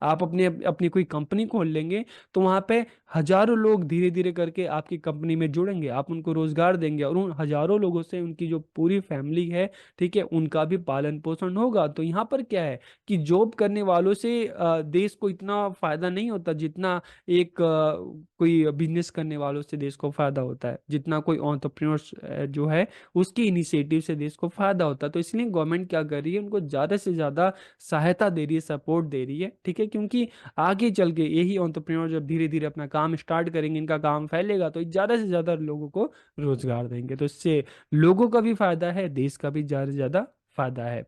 Speaker 3: आप अपने अपनी कोई कंपनी खोल लेंगे, तो वहां पे हजारों लोग धीरे धीरे करके आपकी कंपनी में जुड़ेंगे, आप उनको रोजगार देंगे, और उन हजारों लोगों से उनकी जो पूरी फैमिली है, ठीक है, उनका भी पालन पोषण होगा। तो यहाँ पर क्या है कि जॉब करने वालों से देश को इतना फायदा नहीं होता, जितना एक कोई बिजनेस करने वालों से देश को फायदा होता है, जितना कोई एंटरप्रेन्योर जो है उसकी इनिशिएटिव से देश को फायदा होता है। तो इसलिए गवर्नमेंट क्या कर रही है, उनको ज्यादा से ज्यादा सहायता दे रही है, सपोर्ट दे रही है, ठीक है, क्योंकि आगे चल के यही एंटरप्रेन्योर जब धीरे धीरे अपना काम स्टार्ट करेंगे, इनका काम फैलेगा, तो ज्यादा से ज्यादा लोगों को रोजगार देंगे। तो इससे लोगों का भी फायदा है, देश का भी ज्यादा से ज्यादा फायदा है।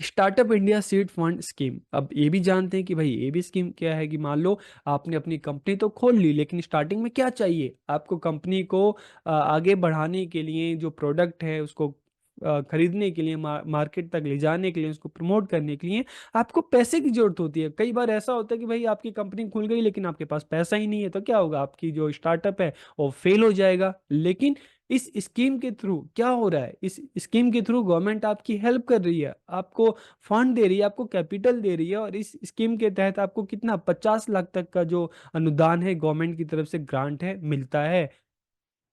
Speaker 3: Startup India seed fund scheme, अब ये भी जानते हैं कि भाई ये भी स्कीम क्या है, कि मान लो आपने अपनी कंपनी तो खोल ली, लेकिन स्टार्टिंग में क्या चाहिए आपको, कंपनी को आगे बढ़ाने के लिए, जो प्रोडक्ट है उसको खरीदने के लिए, मार्केट तक ले जाने के लिए, उसको प्रमोट करने के लिए आपको पैसे की जरूरत होती है। कई बार ऐसा होता है कि भाई आपकी कंपनी खुल गई, लेकिन आपके पास पैसा ही नहीं है, तो क्या होगा, आपकी जो स्टार्टअप है वो फेल हो जाएगा। लेकिन इस स्कीम के थ्रू क्या हो रहा है, इस स्कीम के थ्रू गवर्नमेंट आपकी हेल्प कर रही है, आपको फंड दे रही है, आपको कैपिटल दे रही है। और इस स्कीम के तहत आपको कितना 50 लाख तक का जो अनुदान है, गवर्नमेंट की तरफ से ग्रांट है, मिलता है,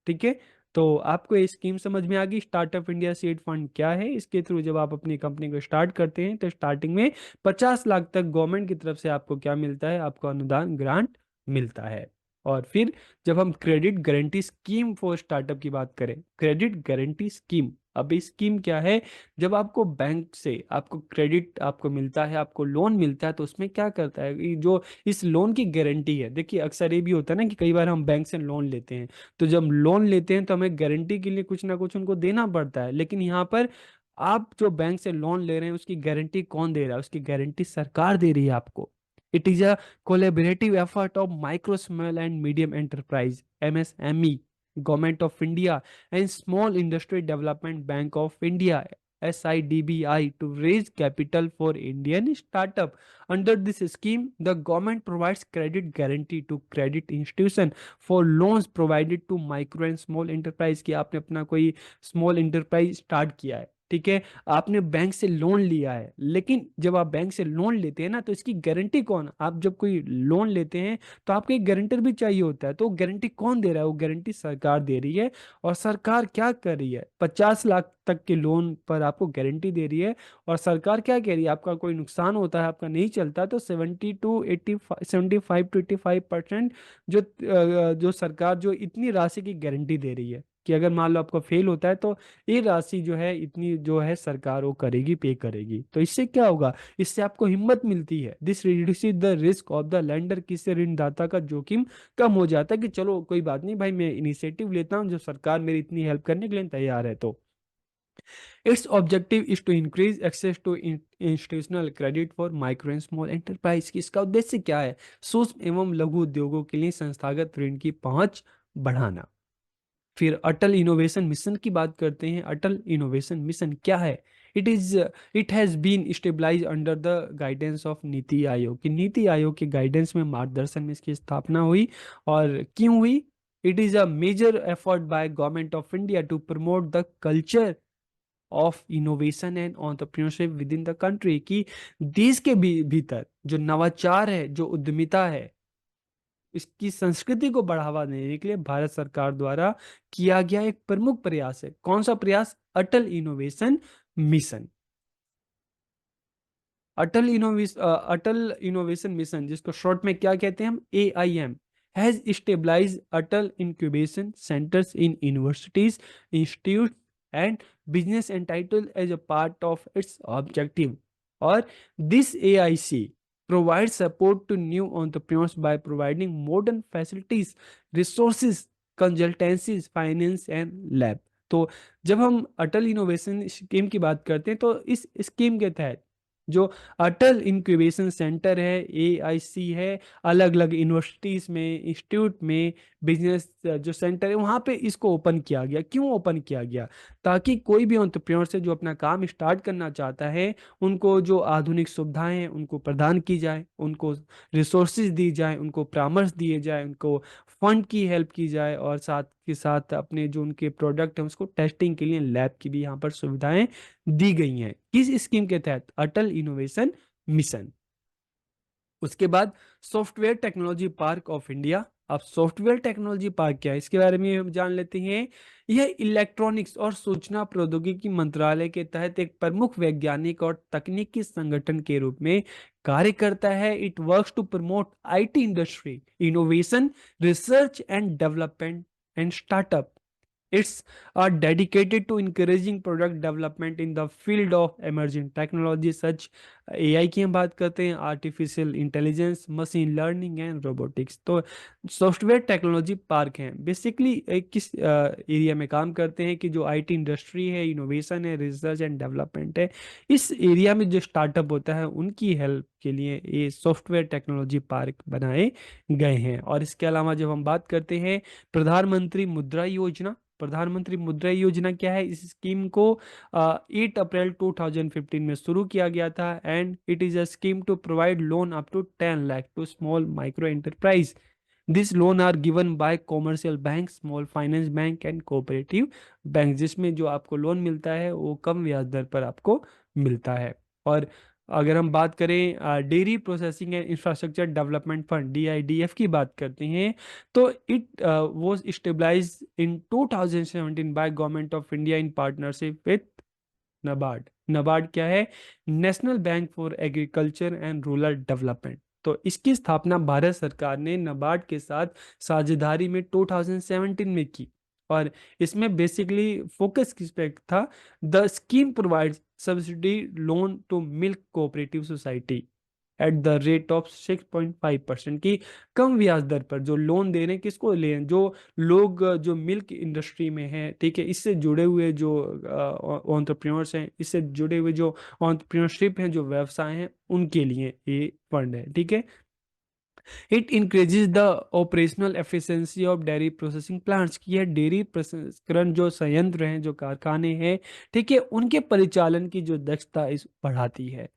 Speaker 3: ठीक है। तो आपको ये स्कीम समझ में आ गई, स्टार्टअप इंडिया सीड फंड क्या है। इसके थ्रू जब आप अपनी कंपनी को स्टार्ट करते हैं, तो स्टार्टिंग में 50 लाख तक गवर्नमेंट की तरफ से आपको क्या मिलता है, आपको अनुदान ग्रांट मिलता है। और फिर जब हम credit guarantee scheme for startup की बात करें, क्रेडिट गारंटी स्कीम, अब ये स्कीम क्या है, जब आपको बैंक से आपको क्रेडिट आपको मिलता है, आपको लोन मिलता है, तो उसमें क्या करता है, कि जो इस लोन की गारंटी है, देखिए अक्सर ये भी होता है ना कि कई बार हम बैंक से लोन लेते हैं, तो जब लोन लेते हैं तो हमें गारंटी के लिए कुछ ना कुछ उनको देना पड़ता है। लेकिन यहाँ पर आप जो बैंक से लोन ले रहे हैं, उसकी गारंटी कौन दे रहा है, उसकी गारंटी सरकार दे रही है आपको। It is a collaborative effort of micro small and medium enterprise, MSME, government of India and small industry development bank of India, SIDBI, to raise capital for Indian startup. Under this scheme, the government provides credit guarantee to credit institution for loans provided to micro and small enterprise। कि आपने अपना कोई small enterprise start किया है, ठीक है, आपने bank से लोन लिया है, लेकिन जब आप बैंक से लोन लेते हैं ना, तो इसकी गारंटी कौन, आप जब कोई लोन लेते हैं तो आपको एक गारंटर भी चाहिए होता है। तो गारंटी कौन दे रहा है, वो गारंटी सरकार दे रही है। और सरकार क्या कर रही है, 50 लाख तक के लोन पर आपको गारंटी दे रही है। और सरकार क्या कह रही है, आपका कोई नुकसान होता है, आपका नहीं चलता, तो 75 to 85% जो सरकार जो इतनी राशि की गारंटी दे रही है, कि अगर मान लो आपका फेल होता है तो ये राशि जो है इतनी जो है सरकार वो करेगी, पे करेगी। तो इससे क्या होगा, इससे आपको हिम्मत मिलती है। This reduces the risk of the lender, किससे ऋणदाता का जोखिम कम हो जाता है कि चलो कोई बात नहीं भाई, मैं इनिशिएटिव लेता हूँ, जो सरकार मेरी इतनी हेल्प करने के लिए तैयार है। तो its objective is to increase access to institutional credit for micro and small enterprise। की इसका उद्देश्य क्या है, सूक्ष्म एवं लघु उद्योगों के लिए संस्थागत ऋण की पहुंच बढ़ाना। फिर अटल इनोवेशन मिशन की बात करते हैं। अटल इनोवेशन मिशन क्या है, it has been stabilise under the guidance of NITI Aayog, कि नीति आयोग के गाइडेंस में, मार्गदर्शन में इसकी स्थापना हुई। और क्यों हुई, it is a major effort by government of India to promote the culture of innovation and entrepreneurship within the country, कि देश के भीतर जो नवाचार है, जो उद्यमिता है, इसकी संस्कृति को बढ़ावा देने के लिए भारत सरकार द्वारा किया गया एक प्रमुख प्रयास है। कौन सा प्रयास, Atal innovation mission. Atal innovation mission, जिसको शॉर्ट में क्या कहते हैं हम, AIM, has stabilise Atal incubation centres in universities, institute and business entitled as a part of its objective। और this AIC provides support to new entrepreneurs by providing modern facilities, resources, consultancies, finance and lab। तो जब हम अटल innovation scheme की बात करते हैं तो इस स्कीम के तहत जो अटल इंक्यूबेशन सेंटर है, AIC है, अलग अलग यूनिवर्सिटीज में, इंस्टीट्यूट में, बिजनेस जो सेंटर है वहाँ पे इसको ओपन किया गया। क्यों ओपन किया गया, ताकि कोई भी एंटरप्रेन्योर से जो अपना काम स्टार्ट करना चाहता है, उनको जो आधुनिक सुविधाएं हैं उनको प्रदान की जाए, उनको रिसोर्सेज दी जाए, उनको परामर्श दिए जाए, उनको फंड की हेल्प की जाए, और साथ के साथ अपने जो उनके प्रोडक्ट हैं उसको टेस्टिंग के लिए लैब की भी यहाँ पर सुविधाएं दी गई हैं। किस स्कीम के तहत, अटल इनोवेशन मिशन। उसके बाद software technology park of India. अब सॉफ्टवेयर टेक्नोलॉजी पार्क क्या है, इसके बारे में हम जान लेते हैं। यह इलेक्ट्रॉनिक्स और सूचना प्रौद्योगिकी मंत्रालय के तहत एक प्रमुख वैज्ञानिक और तकनीकी संगठन के रूप में कार्य करता है। It works to promote IT industry, innovation, research and development and startup. It's dedicated to encouraging product development in the field of emerging technology such AI की हम बात करते हैं, artificial intelligence, machine learning and robotics. तो software technology park हैं, basically किस area में काम करते हैं, कि जो IT इंडस्ट्री है, इनोवेशन है, रिसर्च एंड डेवलपमेंट है, इस एरिया में जो स्टार्टअप होता है उनकी हेल्प के लिए ये सॉफ्टवेयर टेक्नोलॉजी पार्क बनाए गए हैं। और इसके अलावा जब हम बात करते हैं प्रधानमंत्री मुद्रा योजना, प्रधानमंत्री मुद्रा योजना क्या है, इस स्कीम को 8 अप्रैल 2015 में शुरू किया गया था। And it is a scheme to provide loan up to 10 lakh to small micro enterprise. This loan are given by commercial bank, small finance bank and cooperative bank, जिसमें जो आपको लोन मिलता है वो कम ब्याज दर पर आपको मिलता है। और अगर हम बात करें dairy processing and infrastructure development fund, DIDF की बात करते हैं, तो it was stabilised in 2017 by government of India in partnership with NABARD. NABARD क्या है, national bank for agriculture and rural development. तो इसकी स्थापना भारत सरकार ने नबार्ड के साथ साझेदारी में 2017 में की। और इसमें बेसिकली फोकस किस पे था, the scheme provides subsidy loan to milk cooperative society at the rate of 6.5% की कम ब्याज दर पर जो लोन दे रहे हैं, किसको ले रहे हैं, जो लोग जो मिल्क इंडस्ट्री में हैं, ठीक है, इससे जुड़े हुए जो एंटरप्रेन्योर्स हैं, इससे जुड़े हुए जो एंटरप्रेन्योरशिप हैं, जो व्यवसाय हैं, उनके लिए ये फंड है, ठीक है। It increases the operational efficiency of dairy processing plants, की है डेयरी प्रसंस्करण जो संयंत्र हैं, जो कारखाने हैं, ठीक है, उनके परिचालन की जो दक्षता इस बढ़ाती है।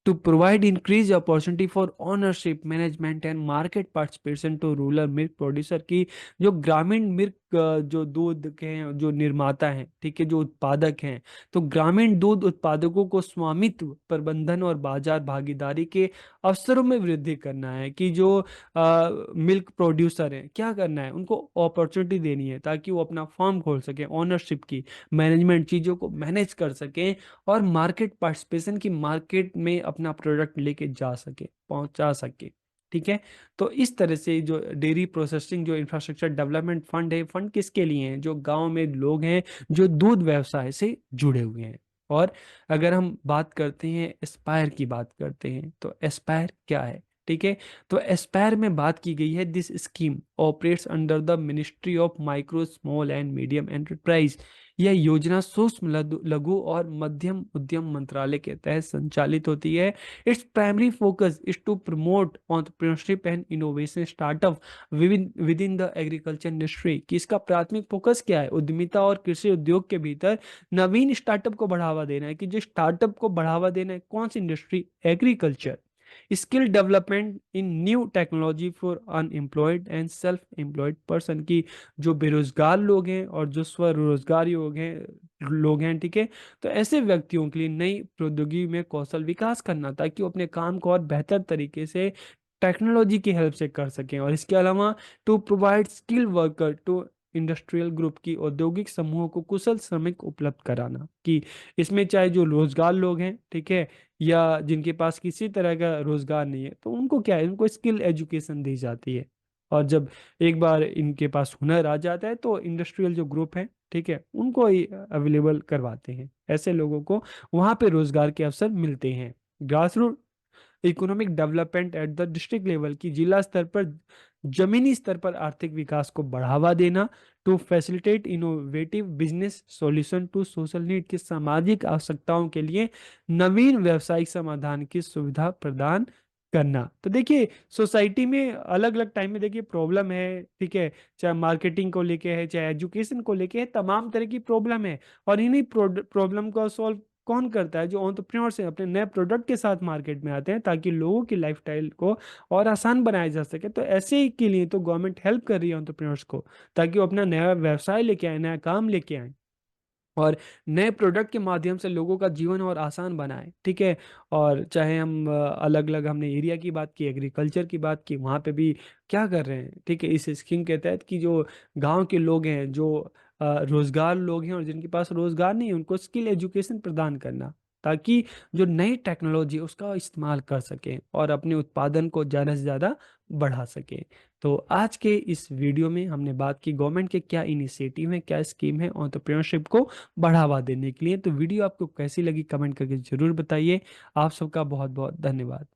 Speaker 3: To provide increased opportunity for ownership, management and market participation to rural milk producer, की जो ग्रामीण मिल्क जो दूध के हैं, जो निर्माता हैं, ठीक है, जो उत्पादक हैं, तो ग्रामीण दूध उत्पादकों को स्वामित्व, प्रबंधन और बाजार भागीदारी के अवसरों में वृद्धि करना है। कि जो मिल्क प्रोड्यूसर हैं, क्या करना है, उनको अपॉर्चुनिटी देनी है ताकि वो अपना फार्म खोल सकें, ओनरशिप की, मैनेजमेंट, चीज़ों को मैनेज कर सकें, और मार्केट पार्टिसिपेशन की, मार्केट में अपना प्रोडक्ट लेके जा सके, पहुंचा सके, ठीक है। तो इस तरह से जो डेयरी प्रोसेसिंग जो इंफ्रास्ट्रक्चर डेवलपमेंट फंड है, फंड किसके लिए है? जो गांव में लोग हैं जो दूध व्यवसाय से जुड़े हुए हैं। और अगर हम बात करते हैं एस्पायर की, बात करते हैं तो एस्पायर क्या है, ठीक है। तो एस्पायर में बात की गई है, this scheme operates under the ministry of micro small and medium enterprise. यह योजना सूक्ष्म लघु और मध्यम उद्यम मंत्रालय के तहत संचालित होती है। Its primary focus is to promote entrepreneurship and innovation startup within the agriculture industry. कि इसका प्राथमिक फोकस क्या है? उद्यमिता और कृषि उद्योग के भीतर नवीन स्टार्टअप को बढ़ावा देना है। कि जो स्टार्टअप को बढ़ावा देना है, कौन सी industry? Agriculture. Skill development in new technology for unemployed and self employed person. की जो बेरोजगार लोग हैं और जो स्वरोजगार लोग हैं, ठीक है। तो ऐसे व्यक्तियों के लिए नई प्रौद्योगिकी में कौशल विकास करना, ताकि वो अपने काम को और बेहतर तरीके से टेक्नोलॉजी की हेल्प से कर सकें। और इसके अलावा to provide skill worker to industrial group की औद्योगिक समूहों को कुशल श्रमिक उपलब्ध कराना। कि इसमें चाहे जो रोजगार लोग हैं, ठीक है, या जिनके पास किसी तरह का रोजगार नहीं है, तो उनको क्या है, उनको स्किल एजुकेशन दी जाती है। और जब एक बार इनके पास हुनर आ जाता है तो इंडस्ट्रियल जो ग्रुप है, ठीक है, उनको ही अवेलेबल करवाते हैं। ऐसे लोगों को वहां पे रोजगार के अवसर मिलते हैं। Grass root economic development at the district level. की जिला स्तर पर, जमीनी स्तर पर आर्थिक विकास को बढ़ावा देना। To facilitate innovative business solution to social need. की सामाजिक आवश्यकताओं के लिए नवीन व्यावसायिक समाधान की सुविधा प्रदान करना। तो देखिए, सोसाइटी में अलग अलग टाइम में देखिए प्रॉब्लम है, ठीक है, चाहे मार्केटिंग को लेके है, चाहे एजुकेशन को लेके है, तमाम तरह की प्रॉब्लम है। और इन्हीं प्रॉब्लम को सॉल्व कौन करता है? जो एंटरप्रेन्योर्स हैं, अपने नए प्रोडक्ट के साथ मार्केट में आते हैं, ताकि लोगों की लाइफस्टाइल को और आसान बनाया जा सके। तो ऐसे ही के लिए तो गवर्नमेंट हेल्प कर रही है एंटरप्रेन्योर्स को, ताकि वो अपना नया व्यवसाय लेके आए, नया काम लेके आए, और नए प्रोडक्ट के माध्यम से लोगों का जीवन और आसान बनाए, ठीक है। और चाहे हम अलग अलग, हमने एरिया की बात की, एग्रीकल्चर की बात की, वहाँ पे भी क्या कर रहे हैं, ठीक है, इस स्कीम के तहत कि जो गांव के लोग हैं, जो रोजगार लोग हैं और जिनके पास रोजगार नहीं है, उनको स्किल एजुकेशन प्रदान करना, ताकि जो नई टेक्नोलॉजी है उसका इस्तेमाल कर सकें और अपने उत्पादन को ज़्यादा से ज़्यादा बढ़ा सकें। तो आज के इस वीडियो में हमने बात की गवर्नमेंट के क्या इनिशिएटिव है, क्या स्कीम है एंटरप्रेन्योरशिप को बढ़ावा देने के लिए। तो वीडियो आपको कैसी लगी कमेंट करके जरूर बताइए। आप सबका बहुत बहुत धन्यवाद।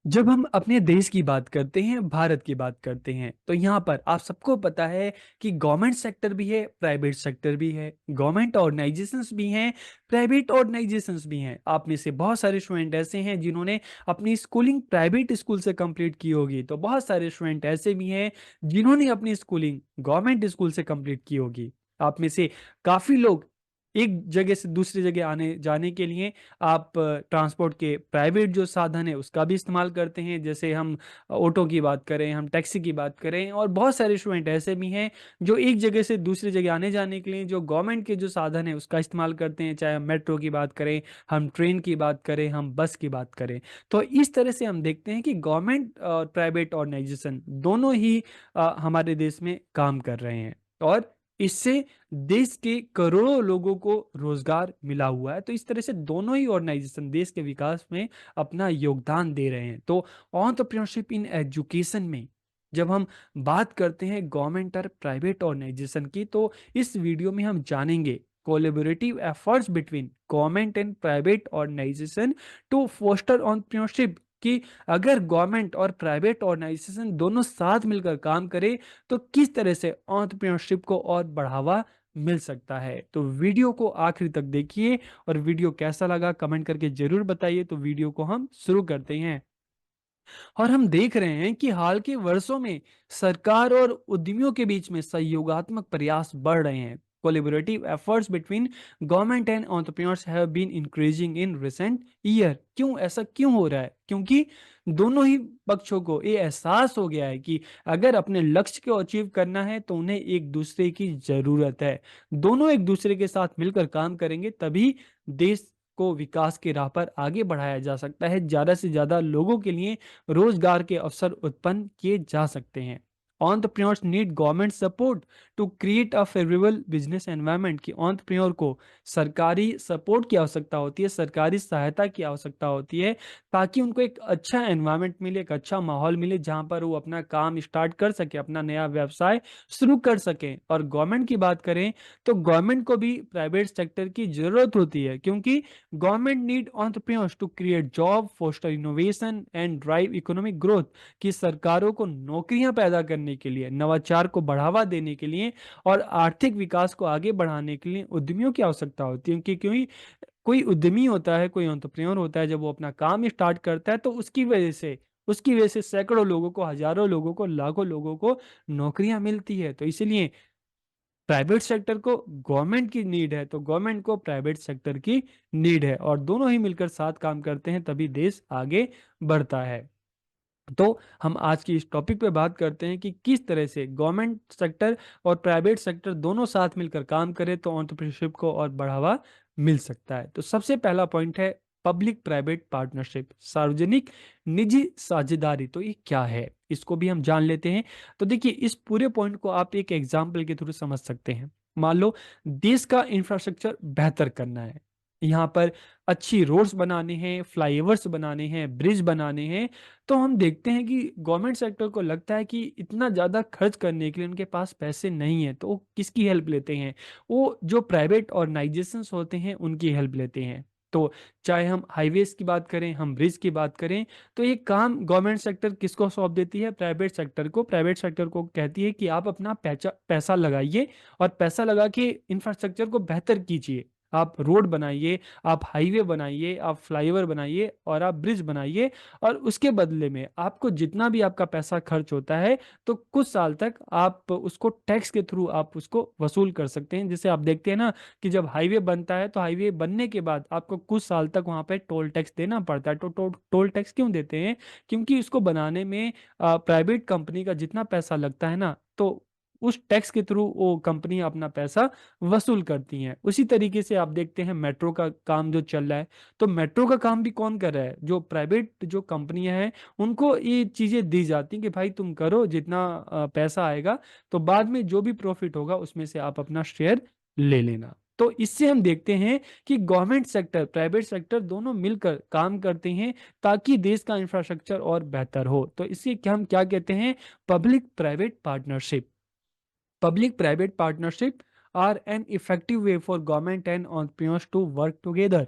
Speaker 3: जब हम अपने देश की बात करते हैं, भारत की बात करते हैं, तो यहाँ पर आप सबको पता है कि गवर्नमेंट सेक्टर भी है, प्राइवेट सेक्टर भी है, गवर्नमेंट ऑर्गेनाइजेशंस भी हैं, प्राइवेट ऑर्गेनाइजेशंस भी हैं। आप में से बहुत सारे स्टूडेंट ऐसे हैं जिन्होंने अपनी स्कूलिंग प्राइवेट स्कूल से कंप्लीट की होगी, तो बहुत सारे स्टूडेंट ऐसे भी हैं जिन्होंने अपनी स्कूलिंग गवर्नमेंट स्कूल से कंप्लीट की होगी। आप में से काफ़ी लोग एक जगह से दूसरी जगह आने जाने के लिए आप ट्रांसपोर्ट के प्राइवेट जो साधन है उसका भी इस्तेमाल करते हैं। जैसे हम ऑटो की बात करें, हम टैक्सी की बात करें, और बहुत सारे स्टूडेंट ऐसे भी हैं जो एक जगह से दूसरी जगह आने जाने के लिए जो गवर्नमेंट के जो साधन है उसका इस्तेमाल करते हैं। चाहे हम मेट्रो की बात करें, हम ट्रेन की बात करें, हम बस की बात करें। तो इस तरह से हम देखते हैं कि गवर्नमेंट और प्राइवेट ऑर्गेनाइजेशन दोनों ही हमारे देश में काम कर रहे हैं, और इससे देश के करोड़ों लोगों को रोजगार मिला हुआ है। तो इस तरह से दोनों ही ऑर्गेनाइजेशन देश के विकास में अपना योगदान दे रहे हैं। तो एंटरप्रेन्योरशिप इन एजुकेशन में जब हम बात करते हैं गवर्नमेंट और प्राइवेट ऑर्गेनाइजेशन की, तो इस वीडियो में हम जानेंगे collaborative efforts between government and private organisation to foster entrepreneurship. कि अगर गवर्नमेंट और प्राइवेट ऑर्गेनाइजेशन दोनों साथ मिलकर काम करें तो किस तरह से एंटरप्रेन्योरशिप को और बढ़ावा मिल सकता है। तो वीडियो को आखिर तक देखिए, और वीडियो कैसा लगा कमेंट करके जरूर बताइए। तो वीडियो को हम शुरू करते हैं। और हम देख रहे हैं कि हाल के वर्षों में सरकार और उद्यमियों के बीच में सहयोगात्मक प्रयास बढ़ रहे हैं। Collaborative efforts between government and entrepreneurs have been increasing in recent year. क्यों ऐसा क्यों हो रहा है? क्योंकि दोनों ही पक्षों को ये एहसास हो गया है कि अगर अपने लक्ष्य को अचीव करना है तो उन्हें एक दूसरे की जरूरत है। दोनों एक दूसरे के साथ मिलकर काम करेंगे तभी देश को विकास के राह पर आगे बढ़ाया जा सकता है। ज्यादा से ज्यादा लोगों के लिए रोजगार के अवसर उत्पन्न किए जा सकते हैं। entrepreneurs need government support to create a favorable business environment, कि entrepreneur को सरकारी सपोर्ट की आवश्यकता होती है, सरकारी सहायता की आवश्यकता होती है, ताकि उनको एक अच्छा एनवायरनमेंट मिले, एक अच्छा माहौल मिले जहां पर वो अपना काम स्टार्ट कर सके, अपना नया व्यवसाय शुरू कर सकें। और गवर्नमेंट की बात करें तो गवर्नमेंट को भी प्राइवेट सेक्टर की जरूरत होती है, क्योंकि government need entrepreneurs to create job, foster innovation and drive economic growth, कि सरकारों को नौकरियां पैदा करने के लिए, नवाचार को बढ़ावा देने के लिए और आर्थिक विकास को आगे बढ़ाने के लिए उद्यमियों की आवश्यकता होती है। क्योंकि कोई उद्यमी होता है, कोई एंटरप्रेन्योर होता है, जब वो अपना काम स्टार्ट करता है तो उसकी वजह से सैकड़ों लोगों को, हजारों लोगों को, लाखों लोगों को नौकरियां मिलती है। तो इसलिए प्राइवेट सेक्टर को गवर्नमेंट की नीड है, तो गवर्नमेंट को प्राइवेट सेक्टर की नीड है, और दोनों ही मिलकर साथ काम करते हैं तभी देश आगे बढ़ता है। तो हम आज की इस टॉपिक पे बात करते हैं कि किस तरह से गवर्नमेंट सेक्टर और प्राइवेट सेक्टर दोनों साथ मिलकर काम करें तो एंटरप्रेन्योरशिप को और बढ़ावा मिल सकता है। तो सबसे पहला पॉइंट है पब्लिक प्राइवेट पार्टनरशिप, सार्वजनिक निजी साझेदारी। तो ये क्या है, इसको भी हम जान लेते हैं। तो देखिए, इस पूरे पॉइंट को आप एक एग्जाम्पल के थ्रू समझ सकते हैं। मान लो देश का इंफ्रास्ट्रक्चर बेहतर करना है, यहाँ पर अच्छी रोड्स बनाने हैं, फ्लाईओवर्स बनाने हैं, ब्रिज बनाने हैं, तो हम देखते हैं कि गवर्नमेंट सेक्टर को लगता है कि इतना ज़्यादा खर्च करने के लिए उनके पास पैसे नहीं है, तो वो किसकी हेल्प लेते हैं? वो जो प्राइवेट ऑर्गेनाइजेशंस होते हैं उनकी हेल्प लेते हैं। तो चाहे हम हाईवेज की बात करें, हम ब्रिज की बात करें, तो ये काम गवर्नमेंट सेक्टर किसको सौंप देती है? प्राइवेट सेक्टर को। प्राइवेट सेक्टर को कहती है कि आप अपना पैसा लगाइए और पैसा लगा के इंफ्रास्ट्रक्चर को बेहतर कीजिए। आप रोड बनाइए, आप हाईवे बनाइए, आप फ्लाईओवर बनाइए और आप ब्रिज बनाइए, और उसके बदले में आपको जितना भी आपका पैसा खर्च होता है तो कुछ साल तक आप उसको टैक्स के थ्रू आप उसको वसूल कर सकते हैं। जैसे आप देखते हैं ना कि जब हाईवे बनता है तो हाईवे बनने के बाद आपको कुछ साल तक वहां पे टोल टैक्स देना पड़ता है। तो टोल टैक्स क्यों देते हैं? क्योंकि इसको बनाने में प्राइवेट कंपनी का जितना पैसा लगता है ना, तो उस टैक्स के थ्रू वो कंपनी अपना पैसा वसूल करती हैं। उसी तरीके से आप देखते हैं मेट्रो का काम जो चल रहा है, तो मेट्रो का काम भी कौन कर रहा है? जो प्राइवेट जो कंपनियां हैं उनको ये चीजें दी जाती हैं कि भाई तुम करो, जितना पैसा आएगा तो बाद में जो भी प्रॉफिट होगा उसमें से आप अपना शेयर ले लेना। तो इससे हम देखते हैं कि गवर्नमेंट सेक्टर, प्राइवेट सेक्टर दोनों मिलकर काम करते हैं ताकि देश का इंफ्रास्ट्रक्चर और बेहतर हो। तो इसे क्या हम क्या कहते हैं? Public private partnership. Public private partnership are an effective way for government and entrepreneurs to work together.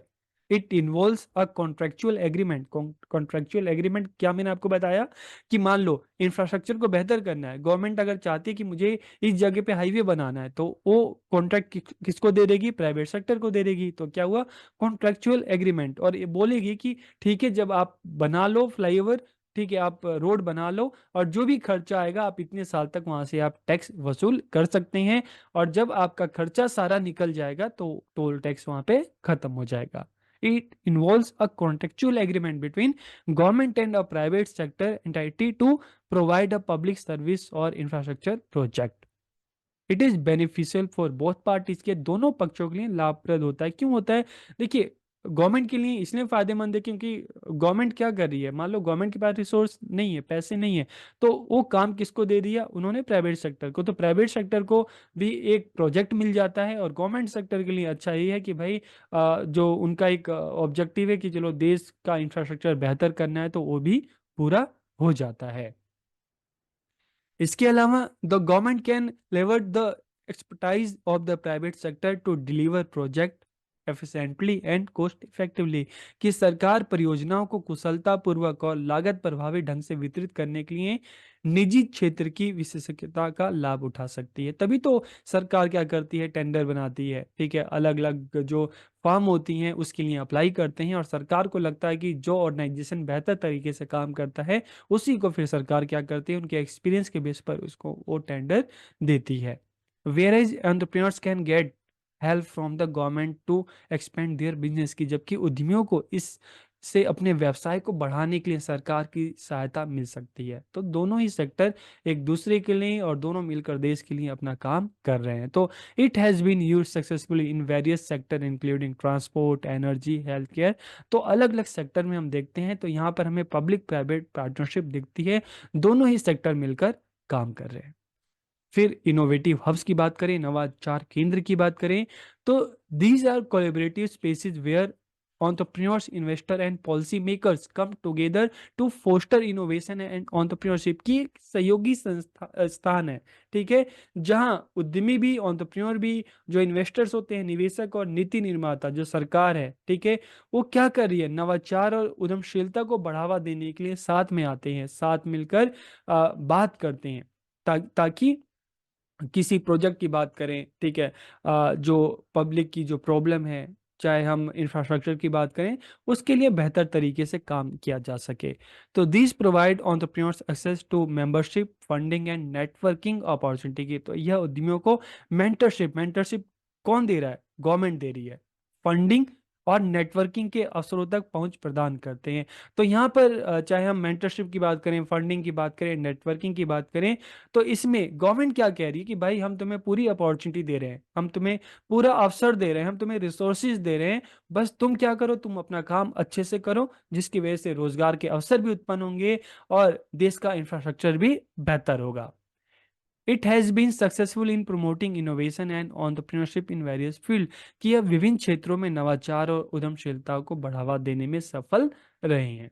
Speaker 3: It involves a contractual agreement. Contractual agreement क्या मैंने आपको बताया कि मान लो इंफ्रास्ट्रक्चर को बेहतर करना है, गवर्नमेंट अगर चाहती है कि मुझे इस जगह पे हाईवे बनाना है, तो वो कॉन्ट्रैक्ट किसको दे देगी? प्राइवेट सेक्टर को दे देगी। तो क्या हुआ? Contractual agreement. और ये बोलेगी कि ठीक है, जब आप बना लो फ्लाईओवर, ठीक है, आप रोड बना लो, और जो भी खर्चा आएगा आप इतने साल तक वहां से आप टैक्स वसूल कर सकते हैं, और जब आपका खर्चा सारा निकल जाएगा तो टोल टैक्स वहां पे खत्म हो जाएगा। It involves a contractual agreement between government and a private sector entity to provide a public service और infrastructure project. It is beneficial for both parties, के दोनों पक्षों के लिए लाभप्रद होता है। क्यों होता है? देखिए, गवर्नमेंट के लिए इसलिए फायदेमंद है क्योंकि गवर्नमेंट क्या कर रही है, मान लो गवर्नमेंट के पास रिसोर्स नहीं है, पैसे नहीं है, तो वो काम किसको दे दिया उन्होंने? प्राइवेट सेक्टर को। तो प्राइवेट सेक्टर को भी एक प्रोजेक्ट मिल जाता है, और गवर्नमेंट सेक्टर के लिए अच्छा ये है कि भाई जो उनका एक ऑब्जेक्टिव है कि चलो देश का इंफ्रास्ट्रक्चर बेहतर करना है, तो वो भी पूरा हो जाता है। इसके अलावा the government can lever the expertise of the private sector to deliver project efficiently and cost effectively, कि सरकार परियोजनाओं को कुशलता पूर्वक और लागत प्रभावी ढंग से वितरित करने के लिए निजी क्षेत्र की विशेषज्ञता का लाभ उठा सकती है। तभी तो सरकार क्या करती है? टेंडर बनाती है, ठीक है, अलग अलग जो फर्म होती हैं उसके लिए अप्लाई करते हैं, और सरकार को लगता है कि जो ऑर्गेनाइजेशन बेहतर तरीके से काम करता है उसी को फिर सरकार क्या करती है? उनके एक्सपीरियंस के बेस पर उसको वो टेंडर देती है। Whereas entrepreneurs can get help from the government to expand their business, की जबकि उद्यमियों को इस से अपने व्यवसाय को बढ़ाने के लिए सरकार की सहायता मिल सकती है। तो दोनों ही सेक्टर एक दूसरे के लिए और दोनों मिलकर देश के लिए अपना काम कर रहे हैं। तो it has been use successfully in various sector including transport, energy, health care. तो अलग अलग सेक्टर में हम देखते हैं, तो यहाँ पर हमें पब्लिक प्राइवेट पार्टनरशिप दिखती है, दोनों ही सेक्टर मिलकर काम कर रहे हैं। फिर इनोवेटिव हब्स की बात करें, नवाचार केंद्र की बात करें, तो these are collaborative spaces where entrepreneurs, investor and policy makers come together to foster innovation and entrepreneurship की एक सहयोगी स्थान है, ठीक है, जहां उद्यमी भी, entrepreneur भी, जो इन्वेस्टर्स होते हैं, निवेशक, और नीति निर्माता जो सरकार है, ठीक है, वो क्या कर रही है, नवाचार और उद्यमशीलता को बढ़ावा देने के लिए साथ में आते हैं, साथ मिलकर बात करते हैं, ताकि किसी प्रोजेक्ट की बात करें, ठीक है, जो पब्लिक की जो प्रॉब्लम है, चाहे हम इंफ्रास्ट्रक्चर की बात करें, उसके लिए बेहतर तरीके से काम किया जा सके। तो this provide entrepreneurs access to membership, funding and networking opportunity की। तो यह उद्यमियों को मेंटरशिप कौन दे रहा है? गवर्नमेंट दे रही है। फंडिंग और नेटवर्किंग के अवसरों तक पहुंच प्रदान करते हैं। तो यहाँ पर चाहे हम मेंटरशिप की बात करें, फंडिंग की बात करें, नेटवर्किंग की बात करें, तो इसमें गवर्नमेंट क्या कह रही है कि भाई हम तुम्हें पूरी अपॉर्चुनिटी दे रहे हैं, हम तुम्हें पूरा अवसर दे रहे हैं, हम तुम्हें रिसोर्सेज दे रहे हैं, बस तुम क्या करो, तुम अपना काम अच्छे से करो, जिसकी वजह से रोजगार के अवसर भी उत्पन्न होंगे और देश का इंफ्रास्ट्रक्चर भी बेहतर होगा। It has been successful in promoting innovation and entrepreneurship in various field, कि यह विभिन्न क्षेत्रों में नवाचार और उद्यमशीलता को बढ़ावा देने में सफल रहे हैं।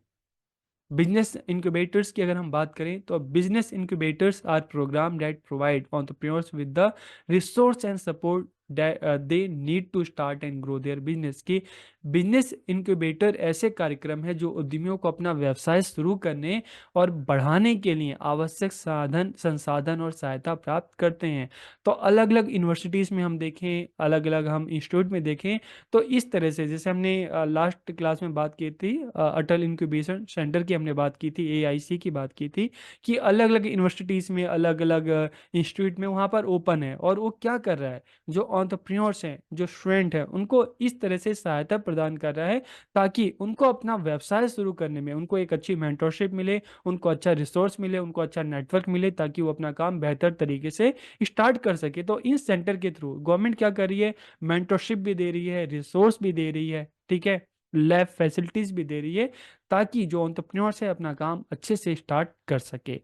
Speaker 3: बिजनेस इंक्यूबेटर्स की अगर हम बात करें, तो business incubators are program that provide entrepreneurs with the resource and support they need to start and grow their business. की बिजनेस इंक्यूबेटर ऐसे कार्यक्रम है जो उद्यमियों को अपना व्यवसाय शुरू करने और बढ़ाने के लिए आवश्यक साधन, संसाधन और सहायता प्राप्त करते हैं। तो अलग अलग यूनिवर्सिटीज़ में हम देखें, अलग अलग हम इंस्टीट्यूट में देखें, तो इस तरह से, जैसे हमने लास्ट क्लास में बात की थी, अटल इंक्यूबेशन सेंटर की हमने बात की थी, एआईसी की बात की थी, कि अलग अलग यूनिवर्सिटीज़ में, अलग अलग इंस्टीट्यूट में वहाँ पर ओपन है, और वो क्या कर रहा है, जो एंटरप्रेन्योर्स हैं, जो स्टूडेंट हैं, उनको इस तरह से सहायता प्रदान कर रहा है ताकि उनको अपना व्यवसाय शुरू करने में उनको एक अच्छी मेंटरशिप मिले, उनको अच्छा रिसोर्स मिले, उनको अच्छा नेटवर्क मिले, ताकि वो अपना काम बेहतर तरीके से स्टार्ट कर सके। तो इस सेंटर के थ्रू गवर्नमेंट क्या कर रही है, मेंटरशिप भी दे रही है, रिसोर्स भी दे रही है, ठीक है, लैब फैसिलिटीज भी दे रही है, ताकि जो एंटरप्रेन्योर्स है अपना काम अच्छे से स्टार्ट कर सके।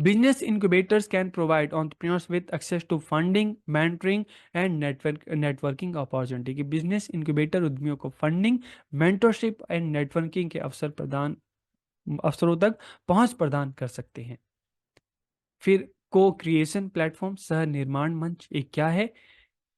Speaker 3: Business incubators can provide entrepreneurs with access to funding, mentoring and networking opportunity। कि बिजनेस इंक्यूबेटर उद्यमियों को फंडिंग, मेंटरशिप एंड नेटवर्किंग के अवसरों तक पहुंच प्रदान कर सकते हैं। फिर को क्रिएशन प्लेटफॉर्म, सह निर्माण मंच एक क्या है?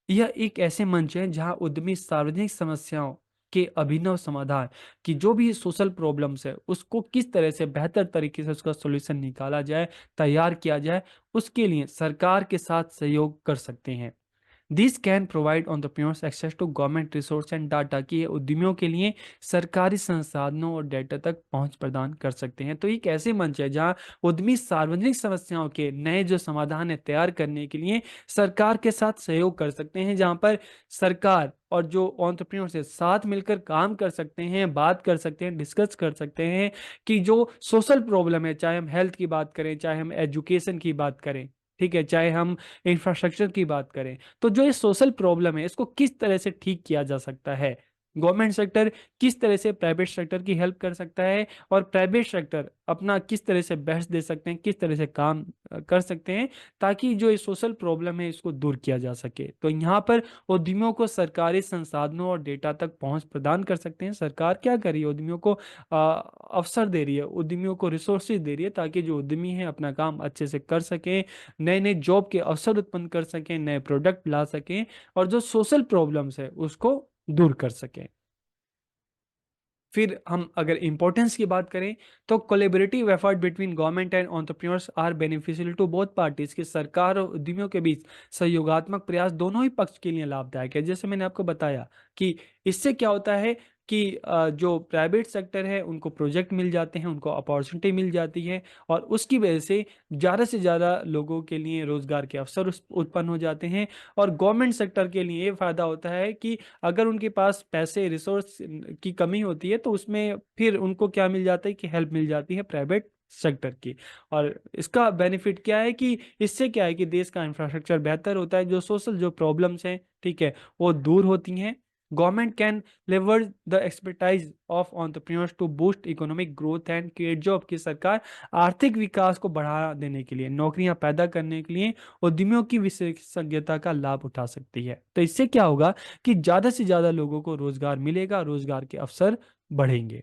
Speaker 3: यह एक ऐसे मंच है जहां उद्यमी सार्वजनिक समस्याओं के अभिनव समाधान, की जो भी सोशल प्रॉब्लम्स है उसको किस तरह से बेहतर तरीके से उसका सॉल्यूशन निकाला जाए, तैयार किया जाए, उसके लिए सरकार के साथ सहयोग कर सकते हैं। This can provide entrepreneurs access to government resource and data, की ये उद्यमियों के लिए सरकारी संसाधनों और डेटा तक पहुंच प्रदान कर सकते हैं। तो एक ऐसे मंच है जहां उद्यमी सार्वजनिक समस्याओं के नए जो समाधान है तैयार करने के लिए सरकार के साथ सहयोग कर सकते हैं, जहां पर सरकार और जो एंटरप्रेन्योर्स है साथ मिलकर काम कर सकते हैं, बात कर सकते हैं, डिस्कस कर सकते हैं कि जो सोशल प्रॉब्लम है, चाहे हम हेल्थ की बात करें, चाहे हम एजुकेशन की बात करें, ठीक है, चाहे हम इंफ्रास्ट्रक्चर की बात करें, तो जो ये सोशल प्रॉब्लम है इसको किस तरह से ठीक किया जा सकता है, गवर्नमेंट सेक्टर किस तरह से प्राइवेट सेक्टर की हेल्प कर सकता है, और प्राइवेट सेक्टर अपना किस तरह से बेस्ट दे सकते हैं, किस तरह से काम कर सकते हैं, ताकि जो ये सोशल प्रॉब्लम है इसको दूर किया जा सके। तो यहाँ पर उद्यमियों को सरकारी संसाधनों और डेटा तक पहुंच प्रदान कर सकते हैं। सरकार क्या कर रही है, उद्यमियों को अवसर दे रही है, उद्यमियों को रिसोर्सेज दे रही है, ताकि जो उद्यमी है अपना काम अच्छे से कर सकें, नए नए जॉब के अवसर उत्पन्न कर सकें, नए प्रोडक्ट ला सकें, और जो सोशल प्रॉब्लम्स है उसको दूर कर सकें। फिर हम अगर इंपॉर्टेंस की बात करें, तो collaborative effort between government and entrepreneurs are beneficial to both parties, की सरकार और उद्यमियों के बीच सहयोगात्मक प्रयास दोनों ही पक्ष के लिए लाभदायक है। जैसे मैंने आपको बताया कि इससे क्या होता है कि जो प्राइवेट सेक्टर है उनको प्रोजेक्ट मिल जाते हैं, उनको अपॉर्चुनिटी मिल जाती है, और उसकी वजह से ज़्यादा लोगों के लिए रोजगार के अवसर उत्पन्न हो जाते हैं। और गवर्नमेंट सेक्टर के लिए ये फायदा होता है कि अगर उनके पास पैसे, रिसोर्स की कमी होती है, तो उसमें फिर उनको क्या मिल जाता है कि हेल्प मिल जाती है प्राइवेट सेक्टर की। और इसका बेनिफिट क्या है कि इससे क्या है कि देश का इंफ्रास्ट्रक्चर बेहतर होता है, जो सोशल जो प्रॉब्लम्स हैं, ठीक है, वो दूर होती हैं, Government can leverage the expertise of entrepreneurs to boost economic growth and create job। की सरकार आर्थिक विकास को बढ़ा देने के लिए, नौकरियां पैदा करने के लिए उद्यमियों की विशेषज्ञता का लाभ उठा सकती है। तो इससे क्या होगा कि ज्यादा से ज्यादा लोगों को रोजगार मिलेगा, रोजगार के अवसर बढ़ेंगे।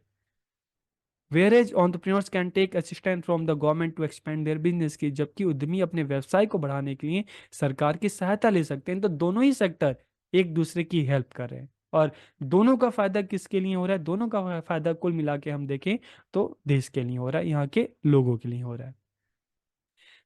Speaker 3: Whereas entrepreneurs can take assistance from the government to expand their business की, जबकि उद्यमी अपने व्यवसाय को बढ़ाने के लिए सरकार की सहायता ले सकते हैं। तो दोनों ही सेक्टर एक दूसरे की हेल्प कर रहे हैं, और दोनों का फायदा किसके लिए हो रहा है? दोनों का फायदा कुल मिला के हम देखें तो देश के लिए हो रहा है, यहाँ के लोगों के लिए हो रहा है।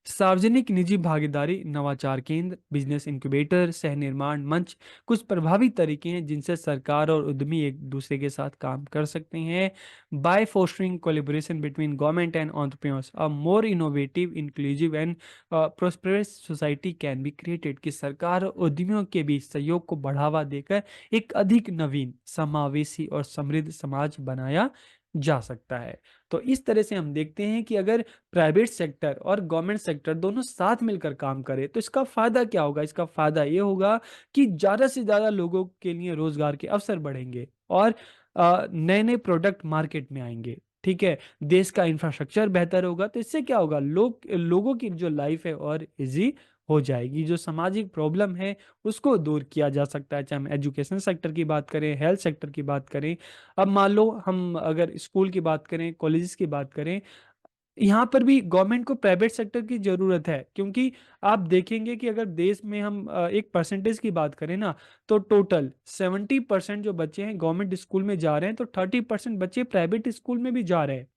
Speaker 3: सार्वजनिक निजी भागीदारी, नवाचार केंद्र, बिजनेस इंक्यूबेटर, सह निर्माण मंच कुछ प्रभावी तरीके हैं जिनसे सरकार और उद्यमी एक दूसरे के साथ काम कर सकते हैं। By fostering collaboration between government and entrepreneurs, a more innovative, inclusive and prosperous society can be created. कि सरकार और उद्यमियों के बीच सहयोग को बढ़ावा देकर एक अधिक नवीन, समावेशी और समृद्ध समाज बनाया जा सकता है। तो इस तरह से हम देखते हैं कि अगर प्राइवेट सेक्टर और गवर्नमेंट सेक्टर दोनों साथ मिलकर काम करें तो इसका फायदा क्या होगा? इसका फायदा ये होगा कि ज्यादा से ज्यादा लोगों के लिए रोजगार के अवसर बढ़ेंगे, और नए नए प्रोडक्ट मार्केट में आएंगे। ठीक है, देश का इंफ्रास्ट्रक्चर बेहतर होगा, तो इससे क्या होगा? लोगों की जो लाइफ है और इजी हो जाएगी। जो सामाजिक प्रॉब्लम है उसको दूर किया जा सकता है, चाहे हम एजुकेशन सेक्टर की बात करें, हेल्थ सेक्टर की बात करें। अब मान लो हम अगर स्कूल की बात करें, कॉलेजेस की बात करें, यहाँ पर भी गवर्नमेंट को प्राइवेट सेक्टर की जरूरत है, क्योंकि आप देखेंगे कि अगर देश में हम एक परसेंटेज की बात करें ना, तो टोटल 70% जो बच्चे हैं गवर्नमेंट स्कूल में जा रहे हैं, तो 30% बच्चे प्राइवेट स्कूल में भी जा रहे हैं।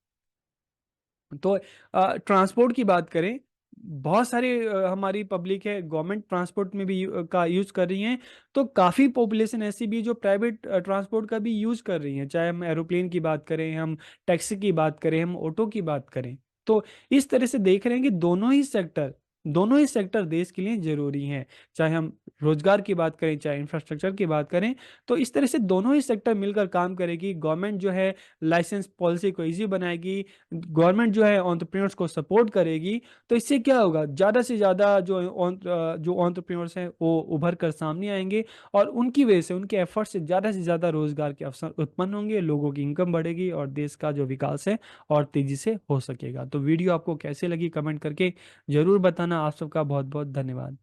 Speaker 3: तो ट्रांसपोर्ट की बात करें, बहुत सारे हमारी पब्लिक है गवर्नमेंट ट्रांसपोर्ट में भी का यूज कर रही हैं, तो काफी पॉपुलेशन ऐसी भी है जो प्राइवेट ट्रांसपोर्ट का भी यूज कर रही है, चाहे हम एरोप्लेन की बात करें, हम टैक्सी की बात करें, हम ऑटो की बात करें। तो इस तरह से देख रहे हैं कि दोनों ही सेक्टर देश के लिए जरूरी हैं, चाहे हम रोजगार की बात करें, चाहे इंफ्रास्ट्रक्चर की बात करें। तो इस तरह से दोनों ही सेक्टर मिलकर काम करेगी। गवर्नमेंट जो है लाइसेंस पॉलिसी को इजी बनाएगी, गवर्नमेंट जो है एंटरप्रेन्योर्स को सपोर्ट करेगी। तो इससे क्या होगा? ज़्यादा से ज़्यादा जो एंटरप्रेन्योर्स हैं वो उभर कर सामने आएंगे, और उनकी वजह से, उनके एफर्ट से ज़्यादा रोजगार के अवसर उत्पन्न होंगे, लोगों की इनकम बढ़ेगी और देश का जो विकास है और तेजी से हो सकेगा। तो वीडियो आपको कैसे लगी कमेंट करके जरूर बताना। आप सबका बहुत बहुत धन्यवाद।